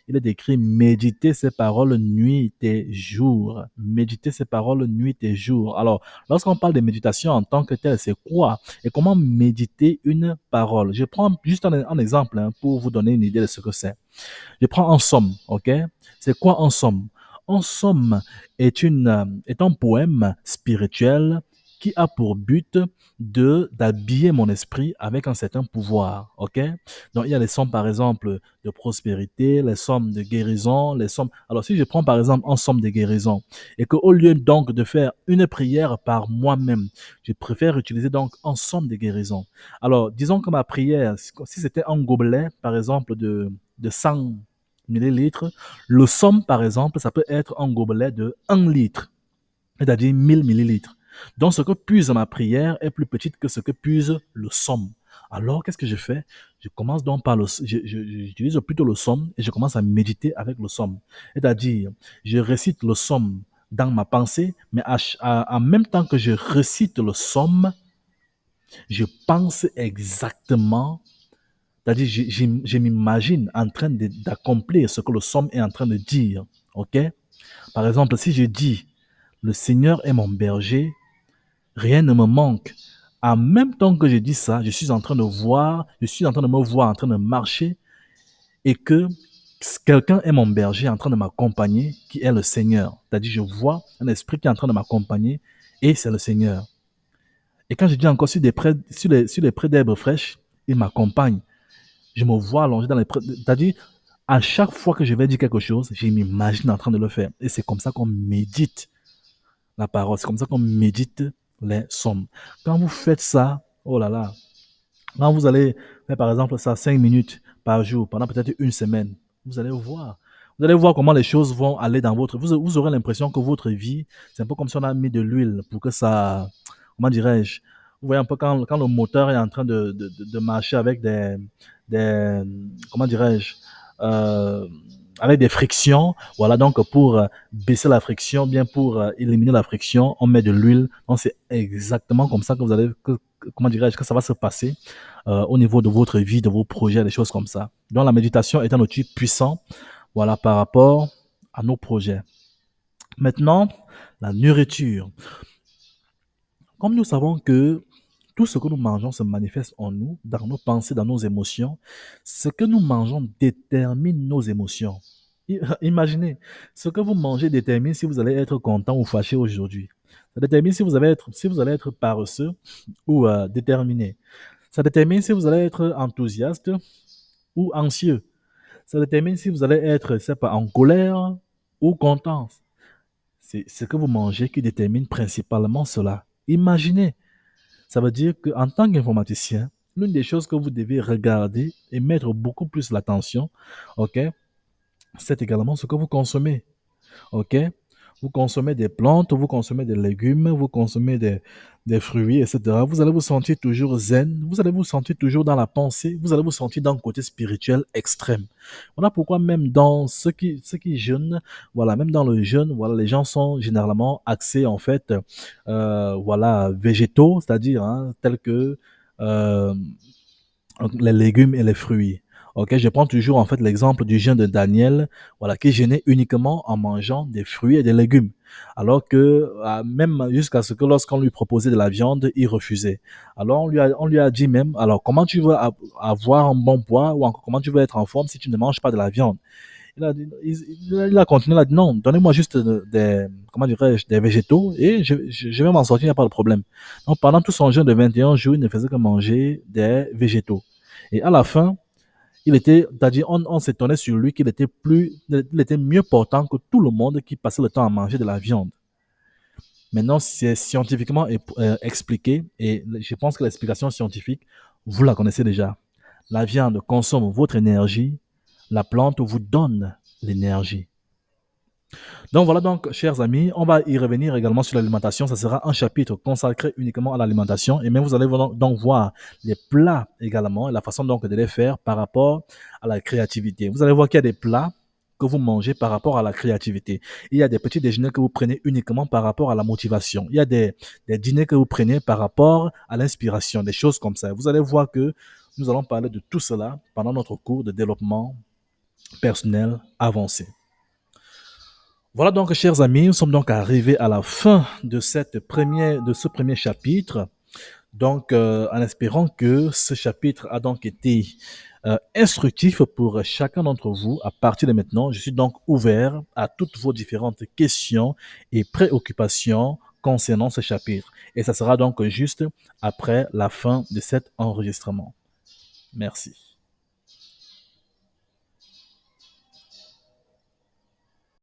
il est écrit méditer ses paroles nuit et jour. Méditer ses paroles nuit et jour. Alors, lorsqu'on parle de méditation en tant que tel, c'est quoi? Et comment méditer une parole? Je prends juste un exemple hein, pour vous donner une idée de ce que c'est. Je prends en somme, ok? C'est quoi en somme? En somme est un poème spirituel qui a pour but d'habiller mon esprit avec un certain pouvoir, ok? Donc il y a les sommes par exemple de prospérité, les sommes de guérison, les sommes. Alors si je prends par exemple en somme de guérison et que au lieu donc de faire une prière par moi-même, je préfère utiliser donc en somme de guérison. Alors disons que ma prière, si c'était un gobelet par exemple de 100 millilitres. Le somme, par exemple, ça peut être un gobelet de 1 litre, c'est-à-dire 1000 millilitres. Donc, ce que puise ma prière est plus petite que ce que puise le somme. Alors, qu'est-ce que je fais? Je commence donc par j'utilise plutôt le somme et je commence à méditer avec le somme. C'est-à-dire, je récite le somme dans ma pensée, mais en même temps que je récite le somme, je pense exactement c'est-à-dire, je m'imagine en train d'accomplir ce que le somme est en train de dire. OK? Par exemple, si je dis, le Seigneur est mon berger, rien ne me manque. En même temps que je dis ça, je suis en train de me voir en train de marcher et que quelqu'un est mon berger en train de m'accompagner, qui est le Seigneur. C'est-à-dire, je vois un esprit qui est en train de m'accompagner et c'est le Seigneur. Et quand je dis encore sur les prés d'herbes fraîches, il m'accompagne. Je me vois allongé dans les prés. C'est-à-dire, à chaque fois que je vais dire quelque chose, je m'imagine en train de le faire. Et c'est comme ça qu'on médite la parole. C'est comme ça qu'on médite les sommes. Quand vous faites ça, oh là là, quand vous allez faire par exemple ça 5 minutes par jour, pendant peut-être une semaine, vous allez voir. Vous allez voir comment les choses vont aller dans votre... Vous aurez l'impression que votre vie, c'est un peu comme si on a mis de l'huile pour que ça... Comment dirais-je? Vous voyez un peu quand le moteur est en train de marcher avec des comment dirais-je? Euh, avec des frictions. Voilà, donc pour baisser la friction, bien pour éliminer la friction, on met de l'huile. Donc c'est exactement comme ça que vous allez, comment dirais-je, que ça va se passer au niveau de votre vie, de vos projets, des choses comme ça. Donc la méditation est un outil puissant, voilà, par rapport à nos projets. Maintenant, la nourriture. Comme nous savons que tout ce que nous mangeons se manifeste en nous, dans nos pensées, dans nos émotions, ce que nous mangeons détermine nos émotions. Imaginez, ce que vous mangez détermine si vous allez être content ou fâché aujourd'hui. Ça détermine si vous allez être paresseux ou déterminé. Ça détermine si vous allez être enthousiaste ou anxieux. Ça détermine si vous allez être, je sais pas, en colère ou content. C'est ce que vous mangez qui détermine principalement cela. Imaginez, ça veut dire qu'en tant qu'informaticien, l'une des choses que vous devez regarder et mettre beaucoup plus l'attention, ok, c'est également ce que vous consommez. OK? Vous consommez des plantes, vous consommez des légumes, vous consommez des fruits, etc. Vous allez vous sentir toujours zen, vous allez vous sentir toujours dans la pensée, vous allez vous sentir dans le côté spirituel extrême. Voilà pourquoi même dans ceux qui jeûnent, voilà, même dans le jeûne, voilà, les gens sont généralement axés en fait, voilà, végétaux, c'est-à-dire hein, tels que euh, les légumes et les fruits. Ok, je prends toujours en fait l'exemple du jeûne de Daniel, voilà, qui jeûnait uniquement en mangeant des fruits et des légumes, alors que même jusqu'à ce que lorsqu'on lui proposait de la viande, il refusait. Alors on lui a dit même, alors comment tu veux avoir un bon poids ou encore comment tu veux être en forme si tu ne manges pas de la viande? Il a continué, il a dit non, donnez-moi juste des, comment dirais-je, des végétaux et je vais m'en sortir, il n'y a pas de problème. Donc pendant tout son jeûne de 21 jours, il ne faisait que manger des végétaux. Et à la fin, c'est-à-dire on s'étonnait sur lui il était mieux portant que tout le monde qui passait le temps à manger de la viande. Maintenant, c'est scientifiquement expliqué et je pense que l'explication scientifique, vous la connaissez déjà. La viande consomme votre énergie, la plante vous donne l'énergie. Donc voilà donc, chers amis, on va y revenir également sur l'alimentation. Ça sera un chapitre consacré uniquement à l'alimentation. Et même vous allez donc voir les plats également et la façon donc de les faire par rapport à la créativité. Vous allez voir qu'il y a des plats que vous mangez par rapport à la créativité. Il y a des petits déjeuners que vous prenez uniquement par rapport à la motivation. Il y a des dîners que vous prenez par rapport à l'inspiration, des choses comme ça. Vous allez voir que nous allons parler de tout cela pendant notre cours de développement personnel avancé. Voilà donc, chers amis, nous sommes donc arrivés à la fin de ce premier chapitre. Donc, en espérant que ce chapitre a donc été instructif pour chacun d'entre vous. À partir de maintenant, je suis donc ouvert à toutes vos différentes questions et préoccupations concernant ce chapitre. Et ça sera donc juste après la fin de cet enregistrement. Merci.